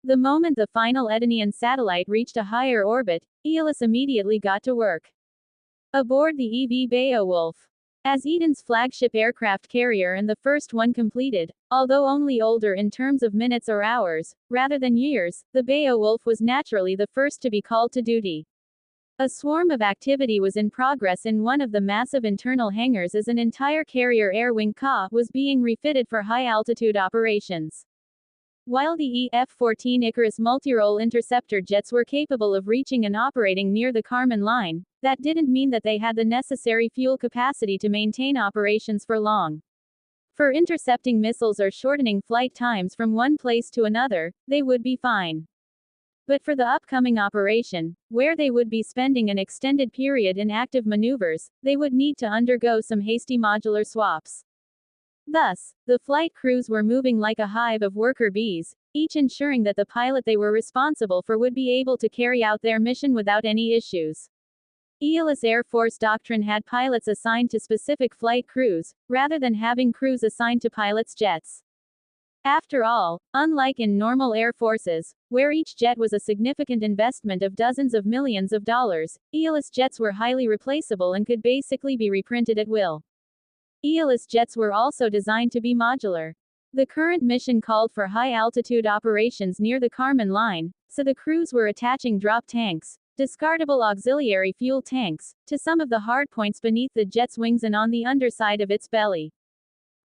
The moment the final Edenian satellite reached a higher orbit, Aeolus immediately got to work. Aboard the EV Beowulf. As Eden's flagship aircraft carrier and the first one completed, although only older in terms of minutes or hours, rather than years, the Beowulf was naturally the first to be called to duty. A swarm of activity was in progress in one of the massive internal hangars as an entire carrier air wing CA was being refitted for high-altitude operations. While the F-14 Icarus multirole interceptor jets were capable of reaching and operating near the Kármán line, that didn't mean that they had the necessary fuel capacity to maintain operations for long. For intercepting missiles or shortening flight times from one place to another, they would be fine. But for the upcoming operation, where they would be spending an extended period in active maneuvers, they would need to undergo some hasty modular swaps. Thus, the flight crews were moving like a hive of worker bees, each ensuring that the pilot they were responsible for would be able to carry out their mission without any issues. Aeolus Air Force doctrine had pilots assigned to specific flight crews, rather than having crews assigned to pilots' jets. After all, unlike in normal air forces, where each jet was a significant investment of dozens of millions of dollars, Aeolus jets were highly replaceable and could basically be reprinted at will. Aeolus jets were also designed to be modular. The current mission called for high-altitude operations near the Kármán line, so the crews were attaching drop tanks, discardable auxiliary fuel tanks, to some of the hardpoints beneath the jet's wings and on the underside of its belly.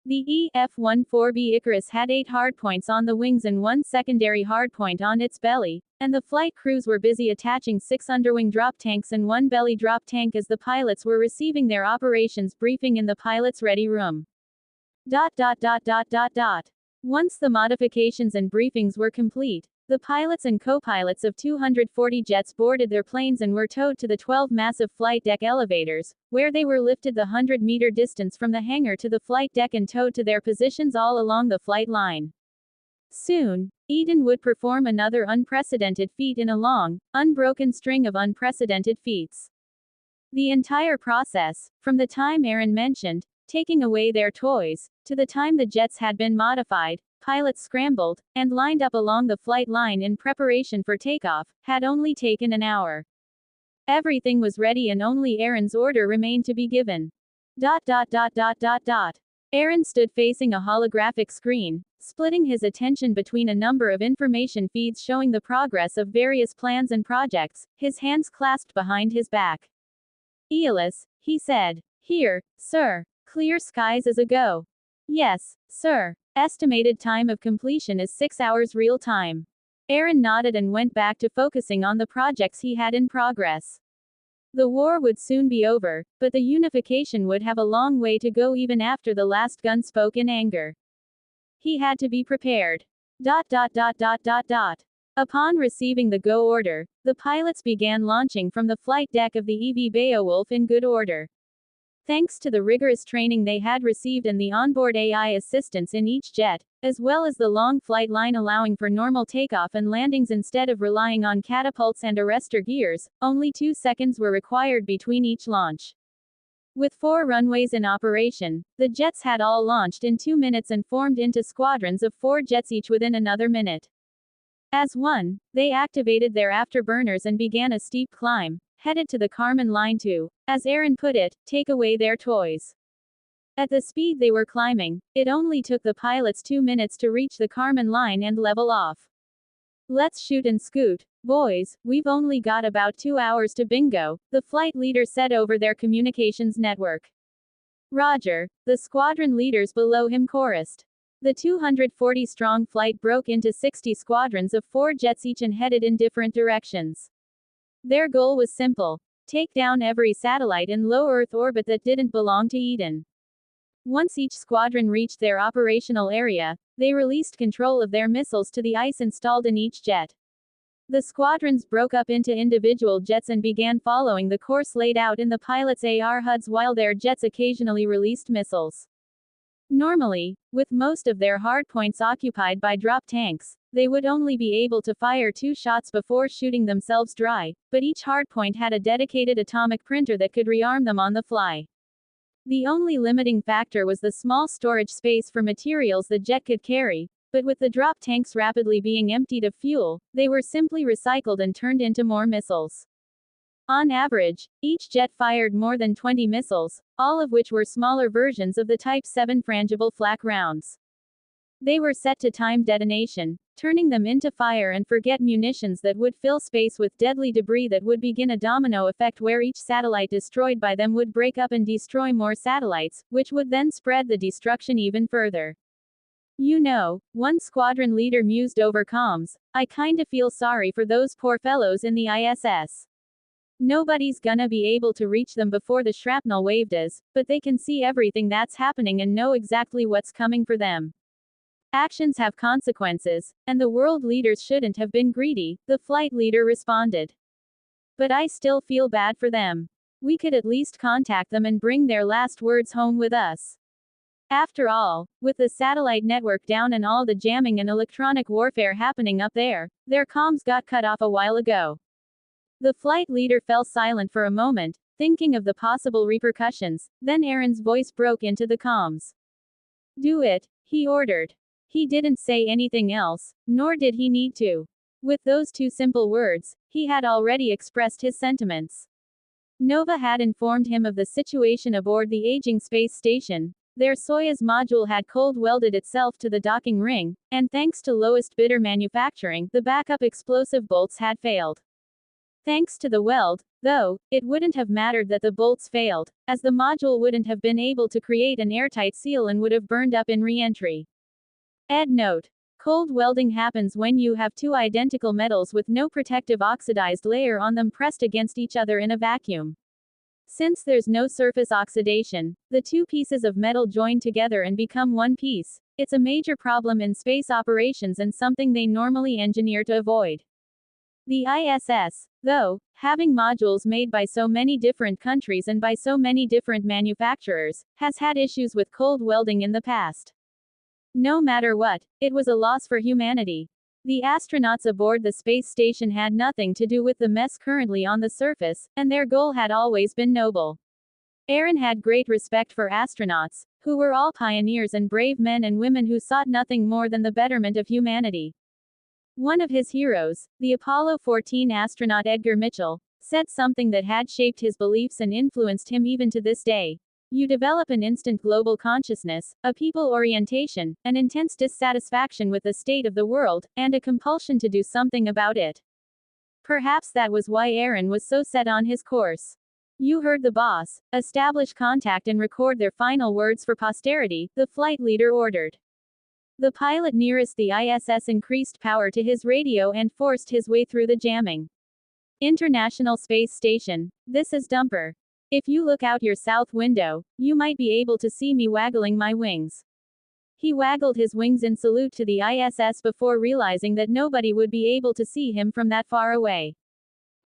The F-14B Icarus had 8 hardpoints on the wings and 1 secondary hardpoint on its belly, and the flight crews were busy attaching 6 underwing drop tanks and 1 belly drop tank as the pilots were receiving their operations briefing in the pilot's ready room. Once the modifications and briefings were complete, the pilots and co-pilots of 240 jets boarded their planes and were towed to the 12 massive flight deck elevators, where they were lifted the 100-meter distance from the hangar to the flight deck and towed to their positions all along the flight line. Soon, Eden would perform another unprecedented feat in a long, unbroken string of unprecedented feats. The entire process, from the time Aaron mentioned, taking away their toys, to the time the jets had been modified, pilots scrambled, and lined up along the flight line in preparation for takeoff, had only taken an hour. Everything was ready and only Aaron's order remained to be given. Aaron stood facing a holographic screen, splitting his attention between a number of information feeds showing the progress of various plans and projects, his hands clasped behind his back. "Aeolus," he said. "Here, sir. Clear skies as a go." "Yes, sir. Estimated time of completion is 6 hours real time." Aaron nodded and went back to focusing on the projects he had in progress. The war would soon be over, but the unification would have a long way to go even after the last gun spoke in anger. He had to be prepared. Upon receiving the go order, the pilots began launching from the flight deck of the EV Beowulf in good order. Thanks to the rigorous training they had received and the onboard AI assistance in each jet, as well as the long flight line allowing for normal takeoff and landings instead of relying on catapults and arrestor gears, only 2 seconds were required between each launch. With 4 runways in operation, the jets had all launched in 2 minutes and formed into squadrons of 4 jets each within another minute. As one, they activated their afterburners and began a steep climb, headed to the Kármán line to, as Aaron put it, take away their toys. At the speed they were climbing, it only took the pilots 2 minutes to reach the Kármán line and level off. "Let's shoot and scoot, boys, we've only got about 2 hours to bingo," the flight leader said over their communications network. "Roger," the squadron leaders below him chorused. The 240-strong flight broke into 60 squadrons of 4 jets each and headed in different directions. Their goal was simple: take down every satellite in low Earth orbit that didn't belong to Eden. Once each squadron reached their operational area, they released control of their missiles to the ice installed in each jet. The squadrons broke up into individual jets and began following the course laid out in the pilots' AR HUDs while their jets occasionally released missiles. Normally, with most of their hardpoints occupied by drop tanks, they would only be able to fire 2 shots before shooting themselves dry, but each hardpoint had a dedicated atomic printer that could rearm them on the fly. The only limiting factor was the small storage space for materials the jet could carry, But with the drop tanks rapidly being emptied of fuel, they were simply recycled and turned into more missiles. On average, each jet fired more than 20 missiles, all of which were smaller versions of the Type 7 frangible flak rounds. They were set to timed detonation, turning them into fire and forget munitions that would fill space with deadly debris that would begin a domino effect where each satellite destroyed by them would break up and destroy more satellites, which would then spread the destruction even further. You know, one squadron leader mused over comms, I kinda feel sorry for those poor fellows in the ISS. Nobody's gonna be able to reach them before the shrapnel wave does, but they can see everything that's happening and know exactly what's coming for them. Actions have consequences, and the world leaders shouldn't have been greedy, the flight leader responded. But I still feel bad for them. We could at least contact them and bring their last words home with us. After all, with the satellite network down and all the jamming and electronic warfare happening up there, their comms got cut off a while ago. The flight leader fell silent for a moment, thinking of the possible repercussions, then Aaron's voice broke into the comms. Do it, he ordered. He didn't say anything else, nor did he need to. With those two simple words, he had already expressed his sentiments. Nova had informed him of the situation aboard the aging space station. Their Soyuz module had cold welded itself to the docking ring, and thanks to lowest bidder manufacturing, the backup explosive bolts had failed. Thanks to the weld, though, it wouldn't have mattered that the bolts failed, as the module wouldn't have been able to create an airtight seal and would have burned up in re-entry. Ed note. Cold welding happens when you have two identical metals with no protective oxidized layer on them pressed against each other in a vacuum. Since there's no surface oxidation, the two pieces of metal join together and become one piece. It's a major problem in space operations and something they normally engineer to avoid. The ISS, though, having modules made by so many different countries and by so many different manufacturers, has had issues with cold welding in the past. No matter what, it was a loss for humanity. The astronauts aboard the space station had nothing to do with the mess currently on the surface, and their goal had always been noble. Aaron had great respect for astronauts, who were all pioneers and brave men and women who sought nothing more than the betterment of humanity. One of his heroes, the Apollo 14 astronaut Edgar Mitchell, said something that had shaped his beliefs and influenced him even to this day. You develop an instant global consciousness, a people orientation, an intense dissatisfaction with the state of the world, and a compulsion to do something about it. Perhaps that was why Aaron was so set on his course. You heard the boss. Establish contact and record their final words for posterity, the flight leader ordered. The pilot nearest the ISS increased power to his radio and forced his way through the jamming. International Space Station. This is Dumper. If you look out your south window, you might be able to see me waggling my wings. He waggled his wings in salute to the ISS before realizing that nobody would be able to see him from that far away.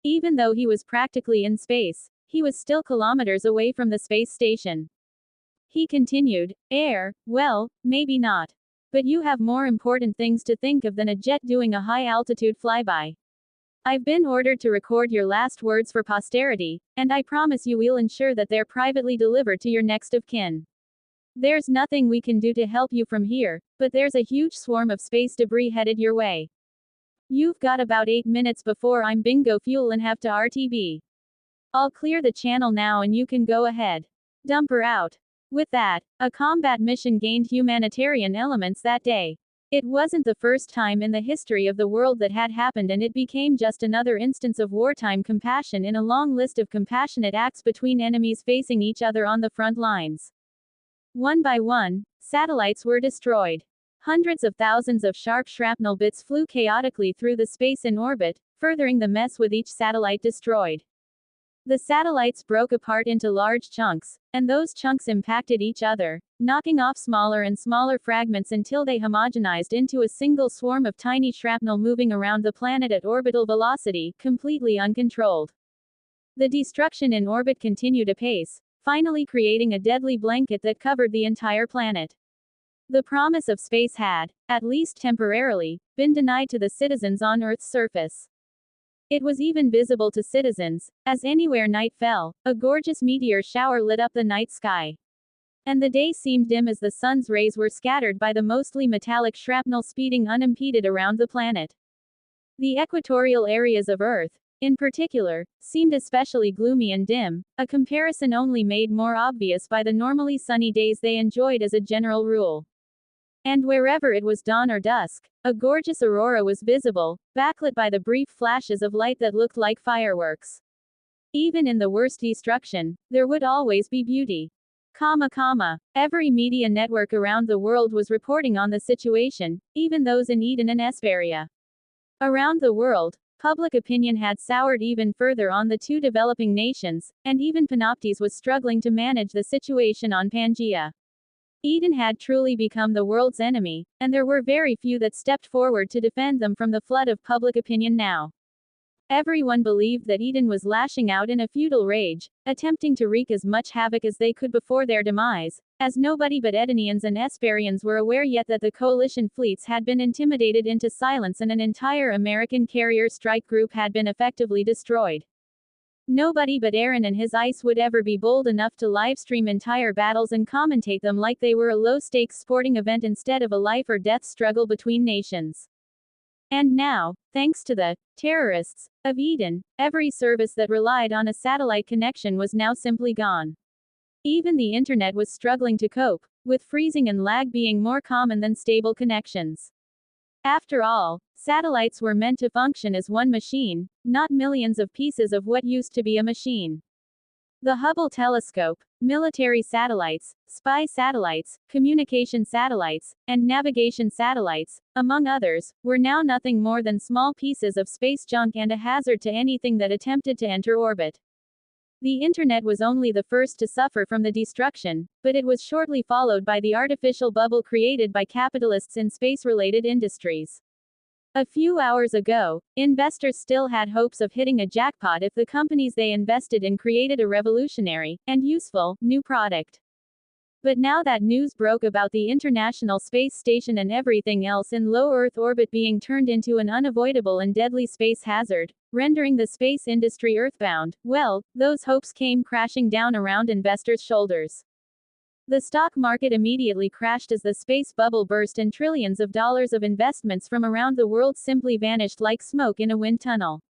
Even though he was practically in space, he was still kilometers away from the space station. He continued, Air, well, maybe not. But you have more important things to think of than a jet doing a high-altitude flyby. I've been ordered to record your last words for posterity, and I promise you we'll ensure that they're privately delivered to your next of kin. There's nothing we can do to help you from here, but there's a huge swarm of space debris headed your way. You've got about 8 minutes before I'm bingo fuel and have to RTB. I'll clear the channel now and you can go ahead. Dumper out. With that, a combat mission gained humanitarian elements that day. It wasn't the first time in the history of the world that had happened, and it became just another instance of wartime compassion in a long list of compassionate acts between enemies facing each other on the front lines. One by one, satellites were destroyed. Hundreds of thousands of sharp shrapnel bits flew chaotically through the space in orbit, furthering the mess with each satellite destroyed. The satellites broke apart into large chunks, and those chunks impacted each other, knocking off smaller and smaller fragments until they homogenized into a single swarm of tiny shrapnel moving around the planet at orbital velocity, completely uncontrolled. The destruction in orbit continued apace, finally creating a deadly blanket that covered the entire planet. The promise of space had, at least temporarily, been denied to the citizens on Earth's surface. It was even visible to citizens, as anywhere night fell, a gorgeous meteor shower lit up the night sky. And the day seemed dim as the sun's rays were scattered by the mostly metallic shrapnel speeding unimpeded around the planet. The equatorial areas of Earth, in particular, seemed especially gloomy and dim, a comparison only made more obvious by the normally sunny days they enjoyed as a general rule. And wherever it was dawn or dusk, a gorgeous aurora was visible, backlit by the brief flashes of light that looked like fireworks. Even in the worst destruction, there would always be beauty. Every media network around the world was reporting on the situation, even those in Eden and Esperia. Around the world, public opinion had soured even further on the two developing nations, and even Panoptes was struggling to manage the situation on Pangaea. Eden had truly become the world's enemy, and there were very few that stepped forward to defend them from the flood of public opinion now. Everyone believed that Eden was lashing out in a futile rage, attempting to wreak as much havoc as they could before their demise, as nobody but Edenians and Esperians were aware yet that the coalition fleets had been intimidated into silence and an entire American carrier strike group had been effectively destroyed. Nobody but Aaron and his ice would ever be bold enough to livestream entire battles and commentate them like they were a low-stakes sporting event instead of a life-or-death struggle between nations. And now, thanks to the terrorists of Eden, every service that relied on a satellite connection was now simply gone. Even the internet was struggling to cope, with freezing and lag being more common than stable connections. After all, satellites were meant to function as one machine, not millions of pieces of what used to be a machine. The Hubble telescope, military satellites, spy satellites, communication satellites, and navigation satellites, among others, were now nothing more than small pieces of space junk and a hazard to anything that attempted to enter orbit. The internet was only the first to suffer from the destruction, but it was shortly followed by the artificial bubble created by capitalists in space-related industries. A few hours ago, investors still had hopes of hitting a jackpot if the companies they invested in created a revolutionary, and useful, new product. But now that news broke about the International Space Station and everything else in low Earth orbit being turned into an unavoidable and deadly space hazard, rendering the space industry earthbound, well, those hopes came crashing down around investors' shoulders. The stock market immediately crashed as the space bubble burst and trillions of dollars of investments from around the world simply vanished like smoke in a wind tunnel.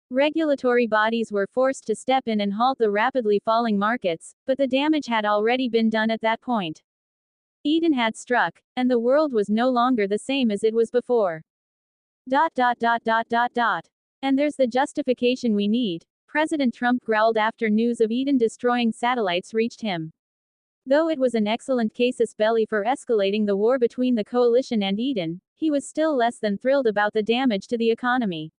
Regulatory bodies were forced to step in and halt the rapidly falling markets, but the damage had already been done at that point. Eden had struck, and the world was no longer the same as it was before. And there's the justification we need, President Trump growled after news of Eden destroying satellites reached him. Though it was an excellent casus belli for escalating the war between the coalition and Eden, he was still less than thrilled about the damage to the economy.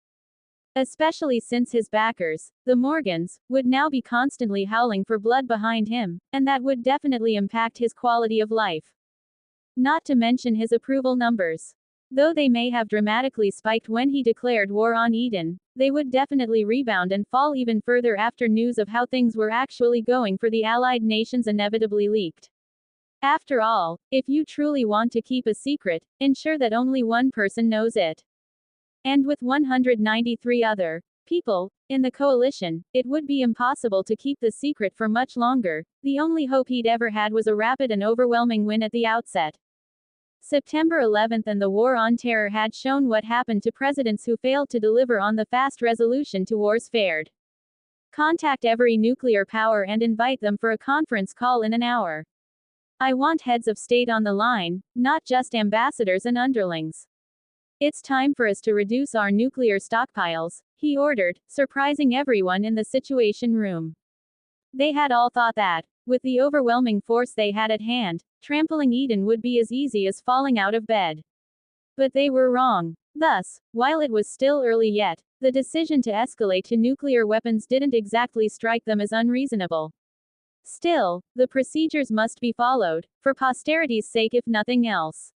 Especially since his backers, the Morgans, would now be constantly howling for blood behind him, and that would definitely impact his quality of life. Not to mention his approval numbers. Though they may have dramatically spiked when he declared war on Eden, they would definitely rebound and fall even further after news of how things were actually going for the Allied nations inevitably leaked. After all, if you truly want to keep a secret, ensure that only one person knows it. And with 193 other people in the coalition, it would be impossible to keep the secret for much longer. The only hope he'd ever had was a rapid and overwhelming win at the outset. September 11 and the War on Terror had shown what happened to presidents who failed to deliver on the fast resolution to wars fared. Contact every nuclear power and invite them for a conference call in an hour. I want heads of state on the line, not just ambassadors and underlings. It's time for us to reduce our nuclear stockpiles, he ordered, surprising everyone in the Situation Room. They had all thought that, with the overwhelming force they had at hand, trampling Eden would be as easy as falling out of bed. But they were wrong. Thus, while it was still early yet, the decision to escalate to nuclear weapons didn't exactly strike them as unreasonable. Still, the procedures must be followed, for posterity's sake if nothing else.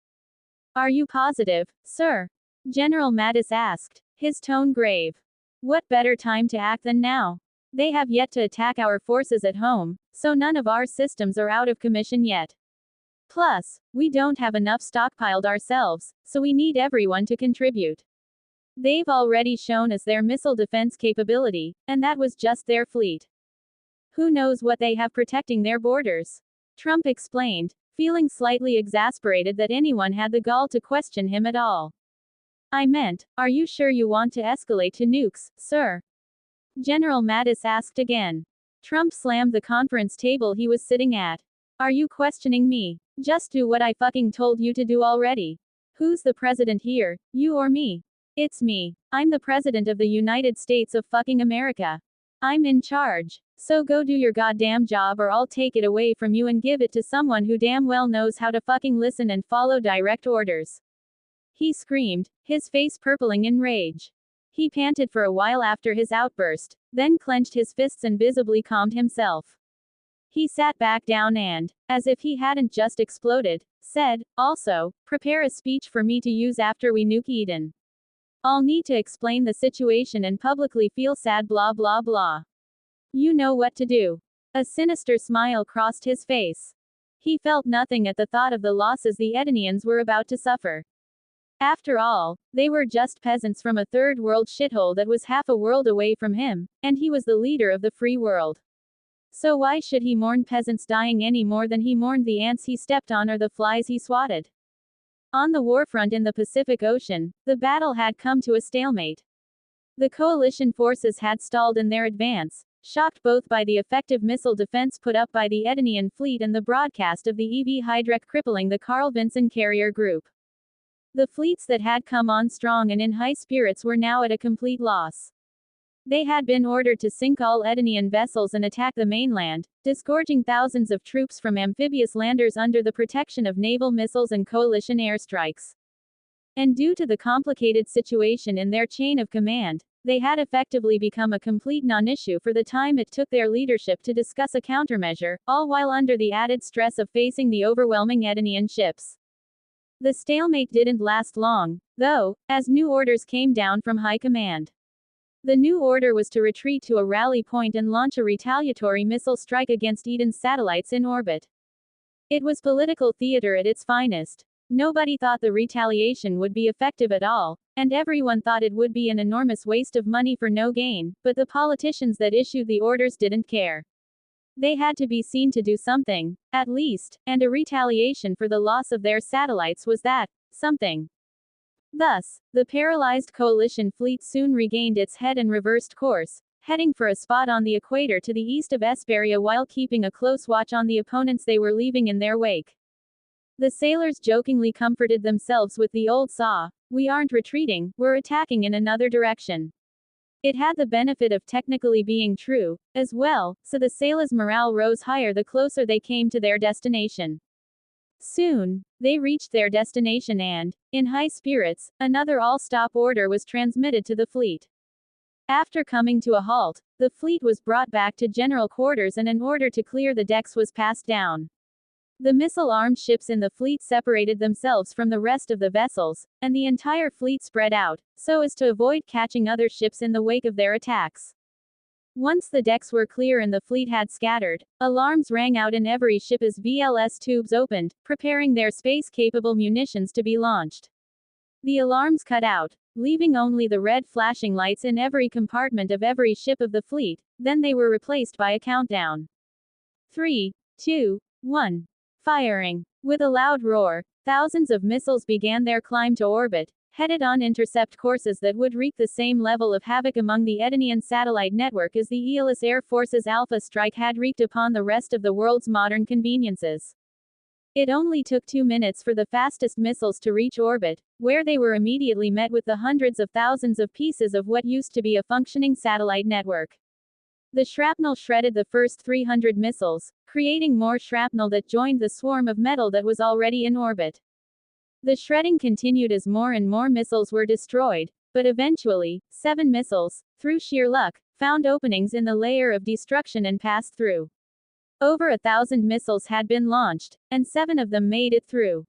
Are you positive, sir? General Mattis asked, his tone grave. What better time to act than now? They have yet to attack our forces at home, so none of our systems are out of commission yet. Plus, we don't have enough stockpiled ourselves, so we need everyone to contribute. They've already shown us their missile defense capability, and that was just their fleet. Who knows what they have protecting their borders? Trump explained, feeling slightly exasperated that anyone had the gall to question him at all. I meant, are you sure you want to escalate to nukes, sir? General Mattis asked again. Trump slammed the conference table he was sitting at. Are you questioning me? Just do what I fucking told you to do already. Who's the president here, you or me? It's me. I'm the president of the United States of fucking America. I'm in charge. So go do your goddamn job or I'll take it away from you and give it to someone who damn well knows how to fucking listen and follow direct orders. He screamed, his face purpling in rage. He panted for a while after his outburst, then clenched his fists and visibly calmed himself. He sat back down and, as if he hadn't just exploded, said, also, prepare a speech for me to use after we nuke Eden. I'll need to explain the situation and publicly feel sad blah blah blah. You know what to do. A sinister smile crossed his face. He felt nothing at the thought of the losses the Edenians were about to suffer. After all, they were just peasants from a third world shithole that was half a world away from him, and he was the leader of the free world. So why should he mourn peasants dying any more than he mourned the ants he stepped on or the flies he swatted? On the warfront in the Pacific Ocean, the battle had come to a stalemate. The coalition forces had stalled in their advance, shocked both by the effective missile defense put up by the Edenian fleet and the broadcast of the EV Hydrek crippling the Carl Vinson carrier group. The fleets that had come on strong and in high spirits were now at a complete loss. They had been ordered to sink all Edenian vessels and attack the mainland, disgorging thousands of troops from amphibious landers under the protection of naval missiles and coalition airstrikes. And due to the complicated situation in their chain of command, they had effectively become a complete non-issue for the time it took their leadership to discuss a countermeasure, all while under the added stress of facing the overwhelming Edenian ships. The stalemate didn't last long, though, as new orders came down from high command. The new order was to retreat to a rally point and launch a retaliatory missile strike against Eden's satellites in orbit. It was political theater at its finest. Nobody thought the retaliation would be effective at all, and everyone thought it would be an enormous waste of money for no gain, but the politicians that issued the orders didn't care. They had to be seen to do something, at least, and a retaliation for the loss of their satellites was that something. Thus, the paralyzed coalition fleet soon regained its head and reversed course, heading for a spot on the equator to the east of Esperia while keeping a close watch on the opponents they were leaving in their wake. The sailors jokingly comforted themselves with the old saw, we aren't retreating, we're attacking in another direction. It had the benefit of technically being true, as well, so the sailors' morale rose higher the closer they came to their destination. Soon, they reached their destination and, in high spirits, another all-stop order was transmitted to the fleet. After coming to a halt, the fleet was brought back to general quarters and an order to clear the decks was passed down. The missile-armed ships in the fleet separated themselves from the rest of the vessels, and the entire fleet spread out, so as to avoid catching other ships in the wake of their attacks. Once the decks were clear and the fleet had scattered, alarms rang out in every ship as VLS tubes opened, preparing their space-capable munitions to be launched. The alarms cut out, leaving only the red flashing lights in every compartment of every ship of the fleet, then they were replaced by a countdown. 3, 2, 1. Firing. With a loud roar, thousands of missiles began their climb to orbit, headed on intercept courses that would wreak the same level of havoc among the Edenian satellite network as the Aeolus Air Force's Alpha strike had wreaked upon the rest of the world's modern conveniences. It only took 2 minutes for the fastest missiles to reach orbit, where they were immediately met with the hundreds of thousands of pieces of what used to be a functioning satellite network. The shrapnel shredded the first 300 missiles, creating more shrapnel that joined the swarm of metal that was already in orbit. The shredding continued as more and more missiles were destroyed, but eventually, 7 missiles, through sheer luck, found openings in the layer of destruction and passed through. Over 1,000 missiles had been launched, and 7 of them made it through.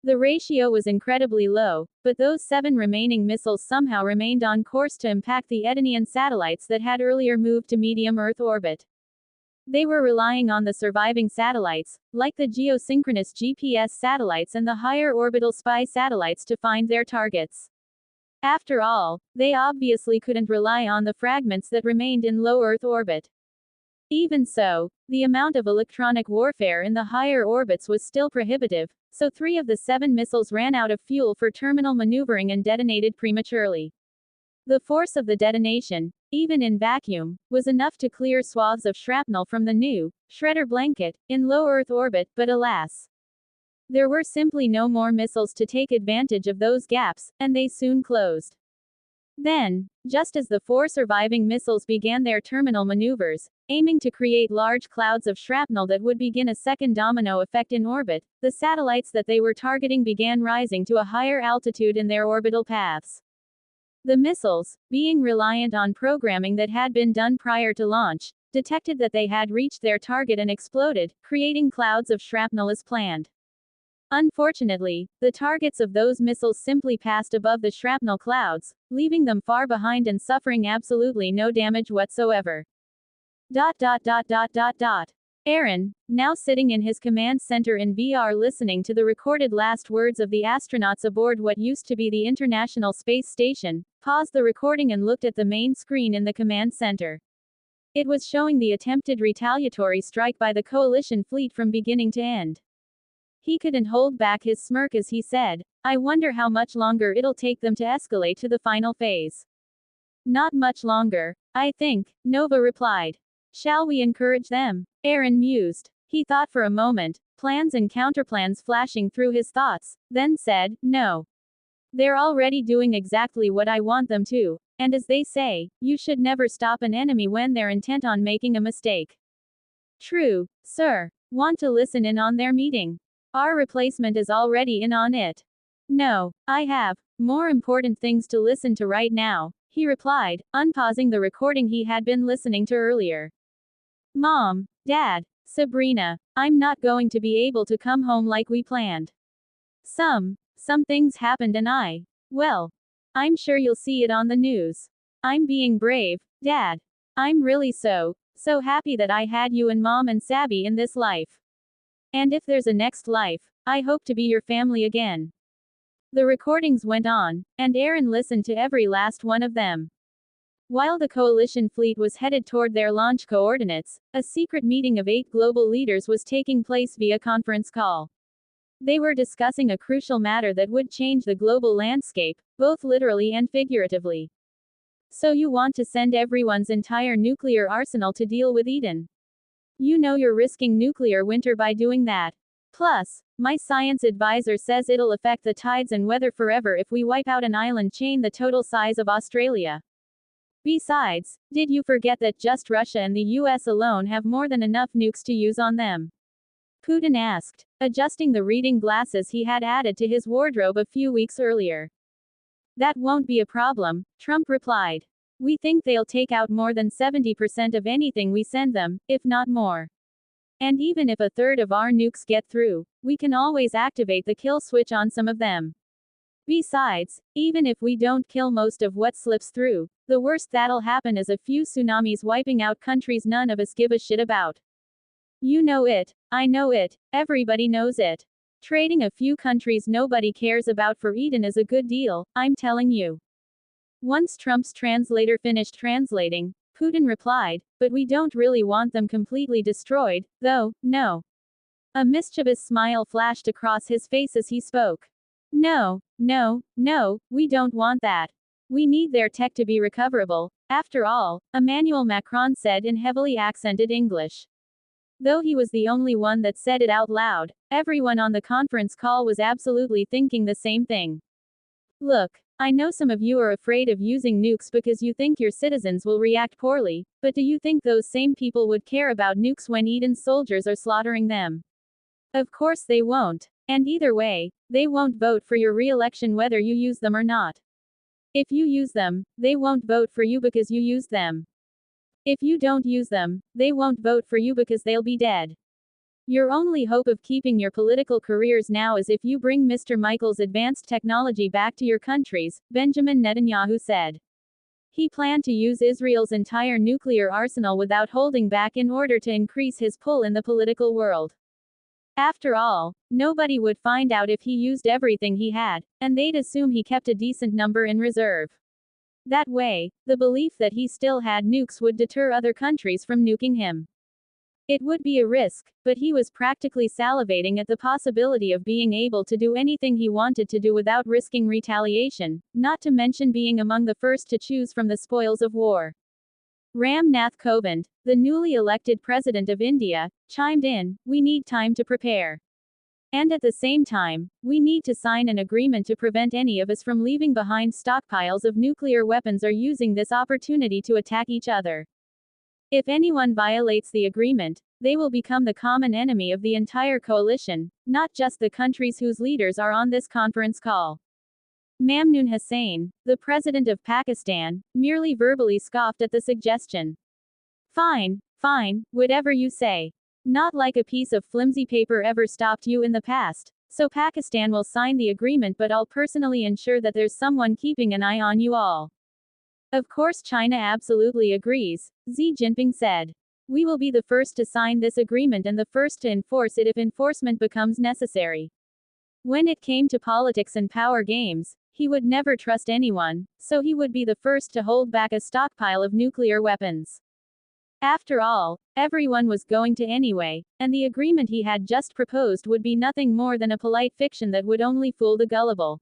The ratio was incredibly low, but those 7 remaining missiles somehow remained on course to impact the Edenian satellites that had earlier moved to medium Earth orbit. They were relying on the surviving satellites, like the geosynchronous GPS satellites and the higher orbital spy satellites to find their targets. After all, they obviously couldn't rely on the fragments that remained in low Earth orbit. Even so, the amount of electronic warfare in the higher orbits was still prohibitive, so 3 of the 7 missiles ran out of fuel for terminal maneuvering and detonated prematurely. The force of the detonation, even in vacuum, was enough to clear swaths of shrapnel from the new shredder blanket in low Earth orbit, but alas, there were simply no more missiles to take advantage of those gaps, and they soon closed. Then, just as the 4 surviving missiles began their terminal maneuvers, aiming to create large clouds of shrapnel that would begin a second domino effect in orbit, the satellites that they were targeting began rising to a higher altitude in their orbital paths. The missiles, being reliant on programming that had been done prior to launch, detected that they had reached their target and exploded, creating clouds of shrapnel as planned. Unfortunately, the targets of those missiles simply passed above the shrapnel clouds, leaving them far behind and suffering absolutely no damage whatsoever. Aaron, now sitting in his command center in VR listening to the recorded last words of the astronauts aboard what used to be the International Space Station, paused the recording and looked at the main screen in the command center. It was showing the attempted retaliatory strike by the coalition fleet from beginning to end. He couldn't hold back his smirk as he said, "I wonder how much longer it'll take them to escalate to the final phase." "Not much longer, I think," Nova replied. "Shall we encourage them?" Aaron mused. He thought for a moment, plans and counterplans flashing through his thoughts, then said, "No. They're already doing exactly what I want them to, and as they say, you should never stop an enemy when they're intent on making a mistake." "True, sir. Want to listen in on their meeting? Our replacement is already in on it." "No, I have more important things to listen to right now," he replied, unpausing the recording he had been listening to earlier. "Mom, Dad, Sabrina, I'm not going to be able to come home like we planned. Some things happened and well, I'm sure you'll see it on the news. I'm being brave, Dad. I'm really so happy that I had you and Mom and Sabby in this life. And if there's a next life, I hope to be your family again." The recordings went on, and Aaron listened to every last one of them. While the coalition fleet was headed toward their launch coordinates, a secret meeting of 8 global leaders was taking place via conference call. They were discussing a crucial matter that would change the global landscape, both literally and figuratively. "So you want to send everyone's entire nuclear arsenal to deal with Eden? You know you're risking nuclear winter by doing that. Plus, my science advisor says it'll affect the tides and weather forever if we wipe out an island chain the total size of Australia. Besides, did you forget that just Russia and the US alone have more than enough nukes to use on them?" Putin asked, adjusting the reading glasses he had added to his wardrobe a few weeks earlier. "That won't be a problem," Trump replied. "We think they'll take out more than 70% of anything we send them, if not more. And even if a third of our nukes get through, we can always activate the kill switch on some of them. Besides, even if we don't kill most of what slips through, the worst that'll happen is a few tsunamis wiping out countries none of us give a shit about. You know it, I know it, everybody knows it. Trading a few countries nobody cares about for Eden is a good deal, I'm telling you." Once Trump's translator finished translating, Putin replied, "But we don't really want them completely destroyed, though, no." A mischievous smile flashed across his face as he spoke. No, we don't want that. We need their tech to be recoverable, after all," Emmanuel Macron said in heavily accented English. Though he was the only one that said it out loud, everyone on the conference call was absolutely thinking the same thing. "Look, I know some of you are afraid of using nukes because you think your citizens will react poorly, but do you think those same people would care about nukes when Eden's soldiers are slaughtering them? Of course they won't. And either way, they won't vote for your re-election whether you use them or not. If you use them, they won't vote for you because you used them. If you don't use them, they won't vote for you because they'll be dead. Your only hope of keeping your political careers now is if you bring Mr. Michael's advanced technology back to your countries," Benjamin Netanyahu said. He planned to use Israel's entire nuclear arsenal without holding back in order to increase his pull in the political world. After all, nobody would find out if he used everything he had, and they'd assume he kept a decent number in reserve. That way, the belief that he still had nukes would deter other countries from nuking him. It would be a risk, but he was practically salivating at the possibility of being able to do anything he wanted to do without risking retaliation, not to mention being among the first to choose from the spoils of war. Ram Nath Kovind, the newly elected president of India, chimed in, "We need time to prepare. And at the same time, we need to sign an agreement to prevent any of us from leaving behind stockpiles of nuclear weapons or using this opportunity to attack each other. If anyone violates the agreement, they will become the common enemy of the entire coalition, not just the countries whose leaders are on this conference call." Mamnoon Hussain, the president of Pakistan, merely verbally scoffed at the suggestion. "Fine, fine, whatever you say. Not like a piece of flimsy paper ever stopped you in the past. So Pakistan will sign the agreement, but I'll personally ensure that there's someone keeping an eye on you all." "Of course China absolutely agrees," Xi Jinping said. "We will be the first to sign this agreement and the first to enforce it if enforcement becomes necessary." When it came to politics and power games, he would never trust anyone, so he would be the first to hold back a stockpile of nuclear weapons. After all, everyone was going to anyway, and the agreement he had just proposed would be nothing more than a polite fiction that would only fool the gullible.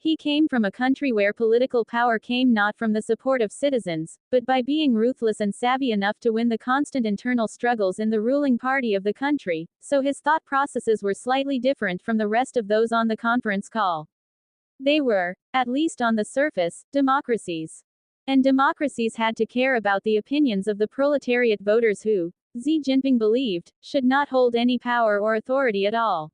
He came from a country where political power came not from the support of citizens, but by being ruthless and savvy enough to win the constant internal struggles in the ruling party of the country, so his thought processes were slightly different from the rest of those on the conference call. They were, at least on the surface, democracies. And democracies had to care about the opinions of the proletariat voters who, Xi Jinping believed, should not hold any power or authority at all.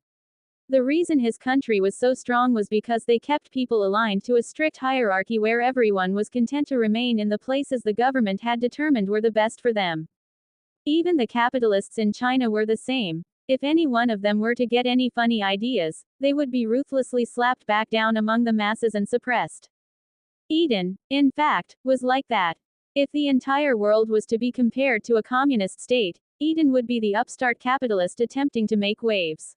The reason his country was so strong was because they kept people aligned to a strict hierarchy where everyone was content to remain in the places the government had determined were the best for them. Even the capitalists in China were the same. If any one of them were to get any funny ideas, they would be ruthlessly slapped back down among the masses and suppressed. Eden, in fact, was like that. If the entire world was to be compared to a communist state, Eden would be the upstart capitalist attempting to make waves.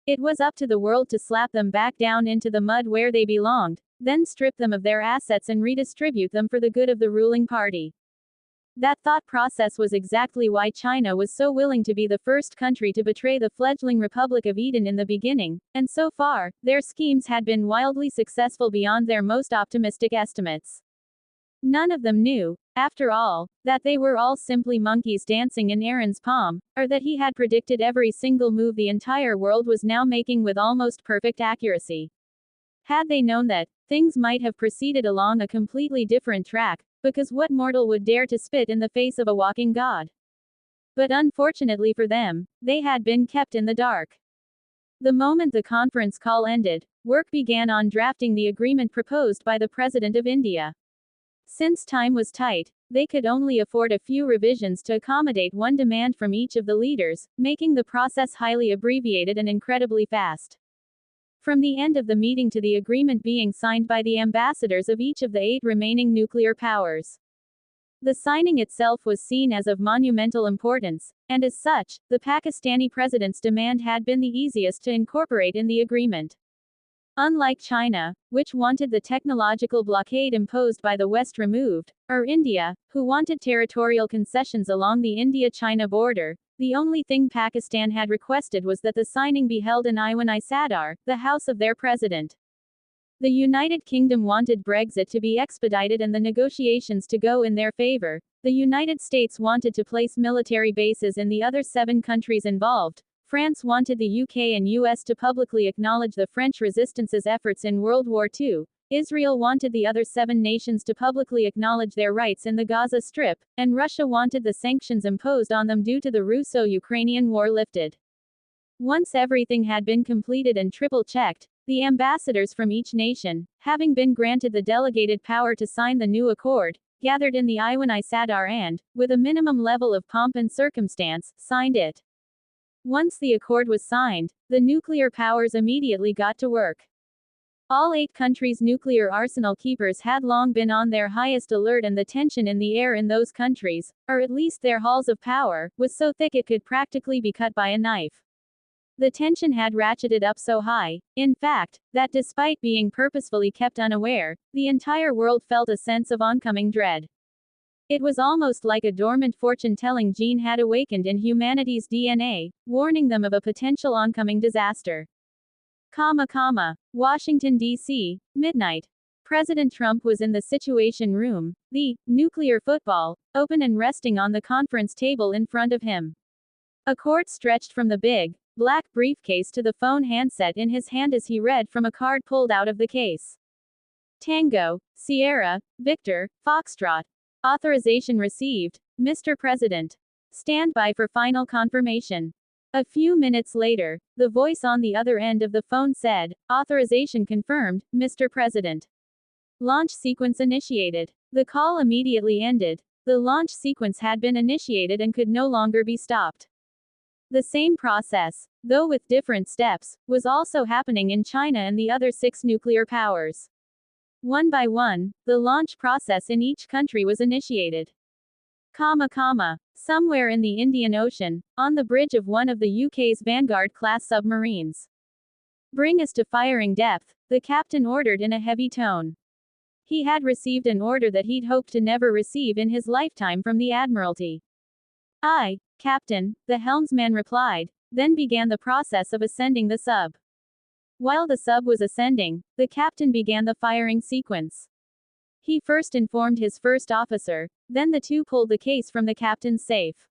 It was up to the world to slap them back down into the mud where they belonged, then strip them of their assets and redistribute them for the good of the ruling party. That thought process was exactly why China was so willing to be the first country to betray the fledgling Republic of Eden in the beginning, and so far, their schemes had been wildly successful beyond their most optimistic estimates. None of them knew, after all, that they were all simply monkeys dancing in Aaron's palm, or that he had predicted every single move the entire world was now making with almost perfect accuracy. Had they known that, things might have proceeded along a completely different track, because what mortal would dare to spit in the face of a walking god? But unfortunately for them, they had been kept in the dark. The moment the conference call ended, work began on drafting the agreement proposed by the President of India. Since time was tight, they could only afford a few revisions to accommodate one demand from each of the leaders, making the process highly abbreviated and incredibly fast. From the end of the meeting to the agreement being signed by the ambassadors of each of the 8 remaining nuclear powers. The signing itself was seen as of monumental importance, and as such, the Pakistani president's demand had been the easiest to incorporate in the agreement. Unlike China, which wanted the technological blockade imposed by the West removed, or India, who wanted territorial concessions along the India-China border, the only thing Pakistan had requested was that the signing be held in Iwan-i-Sadar, the house of their president. The United Kingdom wanted Brexit to be expedited and the negotiations to go in their favor. The United States wanted to place military bases in the other 7 countries involved. France wanted the UK and US to publicly acknowledge the French resistance's efforts in World War II. Israel wanted the other 7 nations to publicly acknowledge their rights in the Gaza Strip, and Russia wanted the sanctions imposed on them due to the Russo-Ukrainian war lifted. Once everything had been completed and triple-checked, the ambassadors from each nation, having been granted the delegated power to sign the new accord, gathered in the Iwan-i-Sadar and, with a minimum level of pomp and circumstance, signed it. Once the accord was signed, the nuclear powers immediately got to work. All 8 countries' nuclear arsenal keepers had long been on their highest alert, and the tension in the air in those countries, or at least their halls of power, was so thick it could practically be cut by a knife. The tension had ratcheted up so high, in fact, that despite being purposefully kept unaware, the entire world felt a sense of oncoming dread. It was almost like a dormant fortune-telling gene had awakened in humanity's DNA, warning them of a potential oncoming disaster. Washington, D.C., midnight. President Trump was in the Situation Room, the nuclear football, open and resting on the conference table in front of him. A cord stretched from the big, black briefcase to the phone handset in his hand as he read from a card pulled out of the case. Tango, Sierra, Victor, Foxtrot. Authorization received, Mr. President. Stand by for final confirmation. A few minutes later, the voice on the other end of the phone said, "Authorization confirmed, Mr. President. Launch sequence initiated." The call immediately ended. The launch sequence had been initiated and could no longer be stopped. The same process, though with different steps, was also happening in China and the other 6 nuclear powers. One by one, the launch process in each country was initiated. Somewhere in the Indian Ocean, on the bridge of one of the UK's Vanguard-class submarines. "Bring us to firing depth," the captain ordered in a heavy tone. He had received an order that he'd hoped to never receive in his lifetime from the Admiralty. "Aye, Captain," the helmsman replied, then began the process of ascending the sub. While the sub was ascending, the captain began the firing sequence. He first informed his first officer, then the two pulled the case from the captain's safe.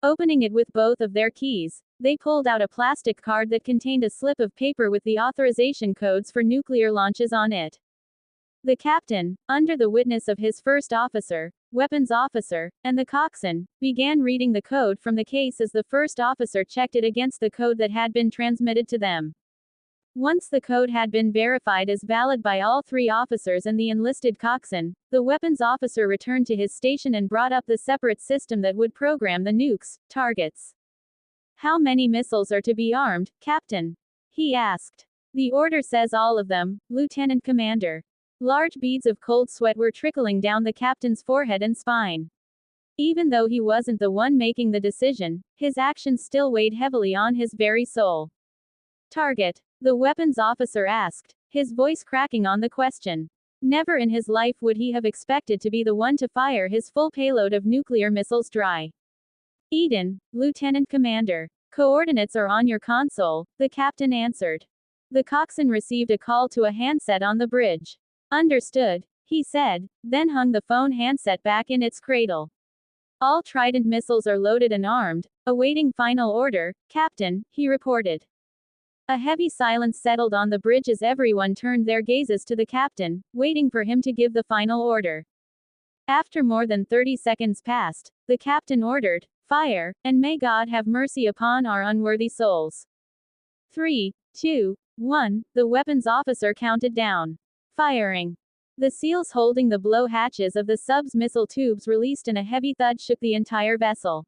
Opening it with both of their keys, they pulled out a plastic card that contained a slip of paper with the authorization codes for nuclear launches on it. The captain, under the witness of his first officer, weapons officer, and the coxswain, began reading the code from the case as the first officer checked it against the code that had been transmitted to them. Once the code had been verified as valid by all 3 officers and the enlisted coxswain, the weapons officer returned to his station and brought up the separate system that would program the nukes targets. "How many missiles are to be armed, Captain?" he asked. "The order says all of them, Lieutenant Commander." Large beads of cold sweat were trickling down the captain's forehead and spine. Even though he wasn't the one making the decision, his actions still weighed heavily on his very soul. "Target?" the weapons officer asked, his voice cracking on the question. Never in his life would he have expected to be the one to fire his full payload of nuclear missiles dry. "Eden, Lieutenant Commander. Coordinates are on your console," the captain answered. The coxswain received a call to a handset on the bridge. "Understood," he said, then hung the phone handset back in its cradle. "All Trident missiles are loaded and armed, awaiting final order, Captain," he reported. A heavy silence settled on the bridge as everyone turned their gazes to the captain, waiting for him to give the final order. After more than 30 seconds passed, the captain ordered, "Fire, and may God have mercy upon our unworthy souls." 3, 2, 1, the weapons officer counted down. Firing. The seals holding the blow hatches of the sub's missile tubes released and a heavy thud shook the entire vessel.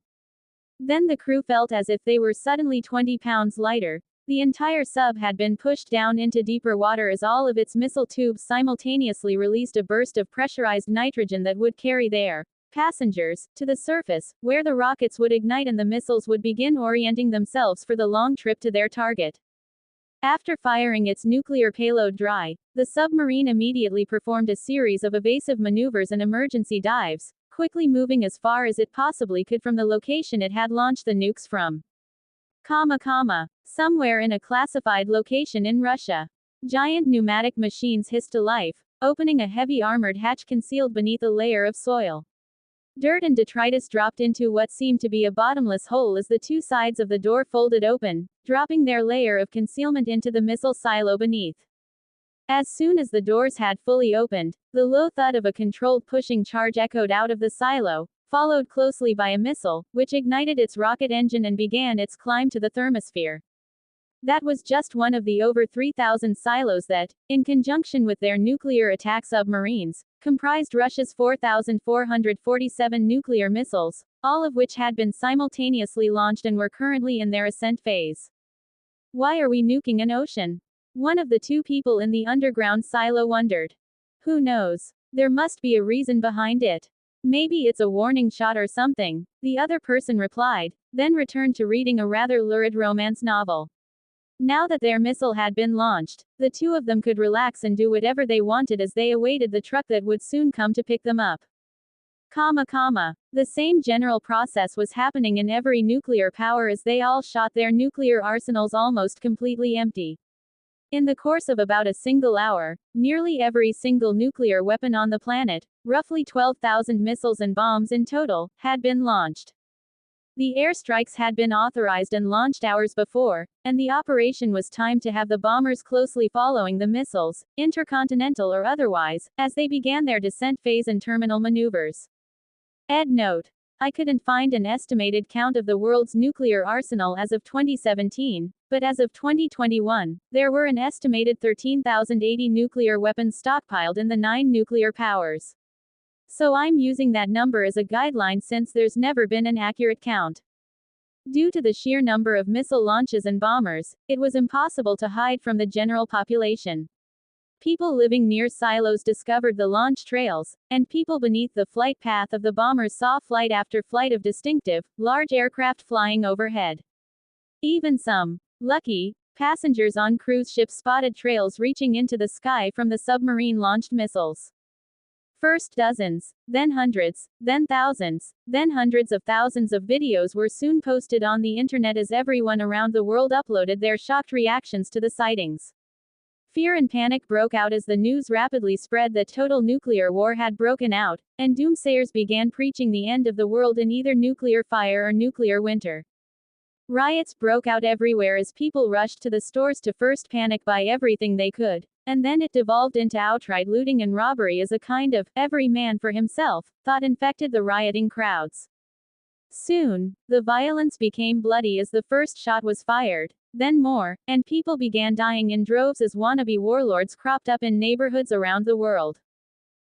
Then the crew felt as if they were suddenly 20 pounds lighter. The entire sub had been pushed down into deeper water as all of its missile tubes simultaneously released a burst of pressurized nitrogen that would carry their passengers to the surface, where the rockets would ignite and the missiles would begin orienting themselves for the long trip to their target. After firing its nuclear payload dry, the submarine immediately performed a series of evasive maneuvers and emergency dives, quickly moving as far as it possibly could from the location it had launched the nukes from. Somewhere in a classified location in Russia. Giant pneumatic machines hissed to life, opening a heavy armored hatch concealed beneath a layer of soil. Dirt and detritus dropped into what seemed to be a bottomless hole as the 2 sides of the door folded open, dropping their layer of concealment into the missile silo beneath. As soon as the doors had fully opened, the low thud of a controlled pushing charge echoed out of the silo, followed closely by a missile, which ignited its rocket engine and began its climb to the thermosphere. That was just one of the over 3,000 silos that, in conjunction with their nuclear attack submarines, comprised Russia's 4,447 nuclear missiles, all of which had been simultaneously launched and were currently in their ascent phase. "Why are we nuking an ocean?" one of the 2 people in the underground silo wondered. "Who knows? There must be a reason behind it. Maybe it's a warning shot or something," the other person replied, then returned to reading a rather lurid romance novel. Now that their missile had been launched, the 2 of them could relax and do whatever they wanted as they awaited the truck that would soon come to pick them up. The same general process was happening in every nuclear power as they all shot their nuclear arsenals almost completely empty. In the course of about a single hour, nearly every single nuclear weapon on the planet, roughly 12,000 missiles and bombs in total, had been launched. The airstrikes had been authorized and launched hours before, and the operation was timed to have the bombers closely following the missiles, intercontinental or otherwise, as they began their descent phase and terminal maneuvers. Ed note. I couldn't find an estimated count of the world's nuclear arsenal as of 2017, but as of 2021, there were an estimated 13,080 nuclear weapons stockpiled in the 9 nuclear powers. So I'm using that number as a guideline since there's never been an accurate count. Due to the sheer number of missile launches and bombers, it was impossible to hide from the general population. People living near silos discovered the launch trails, and people beneath the flight path of the bombers saw flight after flight of distinctive, large aircraft flying overhead. Even some lucky passengers on cruise ships spotted trails reaching into the sky from the submarine-launched missiles. First dozens, then hundreds, then thousands, then hundreds of thousands of videos were soon posted on the internet as everyone around the world uploaded their shocked reactions to the sightings. Fear and panic broke out as the news rapidly spread that total nuclear war had broken out, and doomsayers began preaching the end of the world in either nuclear fire or nuclear winter. Riots broke out everywhere as people rushed to the stores to first panic buy everything they could, and then it devolved into outright looting and robbery as a kind of every man for himself thought infected the rioting crowds. Soon, the violence became bloody as the first shot was fired, then more, and people began dying in droves as wannabe warlords cropped up in neighborhoods around the world.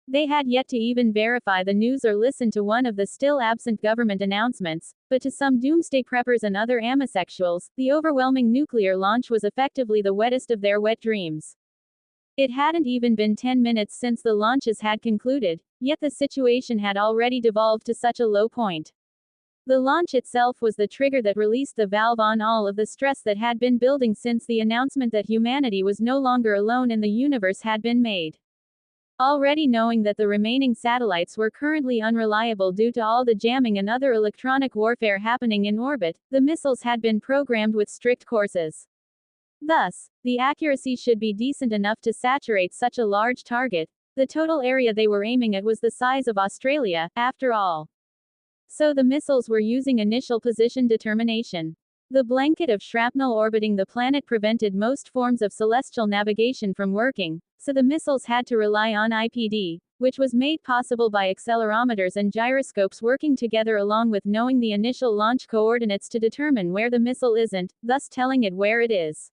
They had yet to even verify the news or listen to one of the still absent government announcements, but to some doomsday preppers and other amosexuals, the overwhelming nuclear launch was effectively the wettest of their wet dreams. It hadn't even been 10 minutes since the launches had concluded, yet the situation had already devolved to such a low point. The launch itself was the trigger that released the valve on all of the stress that had been building since the announcement that humanity was no longer alone in the universe had been made. Already knowing that the remaining satellites were currently unreliable due to all the jamming and other electronic warfare happening in orbit, the missiles had been programmed with strict courses. Thus, the accuracy should be decent enough to saturate such a large target. The total area they were aiming at was the size of Australia, after all. So the missiles were using initial position determination. The blanket of shrapnel orbiting the planet prevented most forms of celestial navigation from working, so the missiles had to rely on IPD, which was made possible by accelerometers and gyroscopes working together along with knowing the initial launch coordinates to determine where the missile isn't, thus telling it where it is.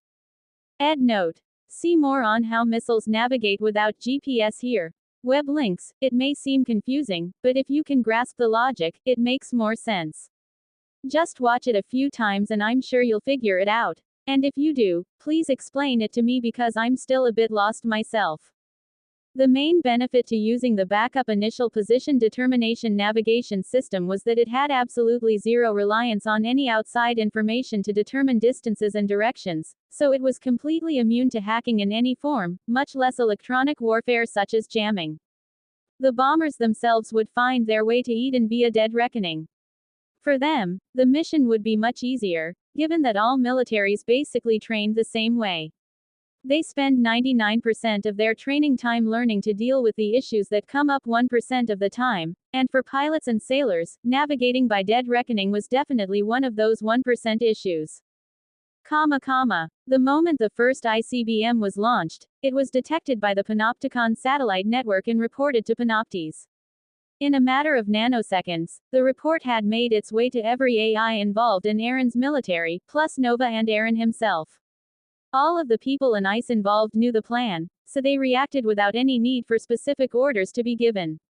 Ed note. See more on how missiles navigate without GPS here. Web links. It may seem confusing, but if you can grasp the logic, it makes more sense. Just watch it a few times and I'm sure you'll figure it out. And if you do, please explain it to me because I'm still a bit lost myself. The main benefit to using the backup initial position determination navigation system was that it had absolutely zero reliance on any outside information to determine distances and directions, so it was completely immune to hacking in any form, much less electronic warfare such as jamming. The bombers themselves would find their way to Eden via dead reckoning. For them, the mission would be much easier, given that all militaries basically trained the same way. They spend 99% of their training time learning to deal with the issues that come up 1% of the time, and for pilots and sailors, navigating by dead reckoning was definitely one of those 1% issues. The moment the first ICBM was launched, it was detected by the Panopticon satellite network and reported to Panoptes. In a matter of nanoseconds, the report had made its way to every AI involved in Aaron's military, plus Nova and Aaron himself. All of the people in ICE involved knew the plan, so they reacted without any need for specific orders to be given.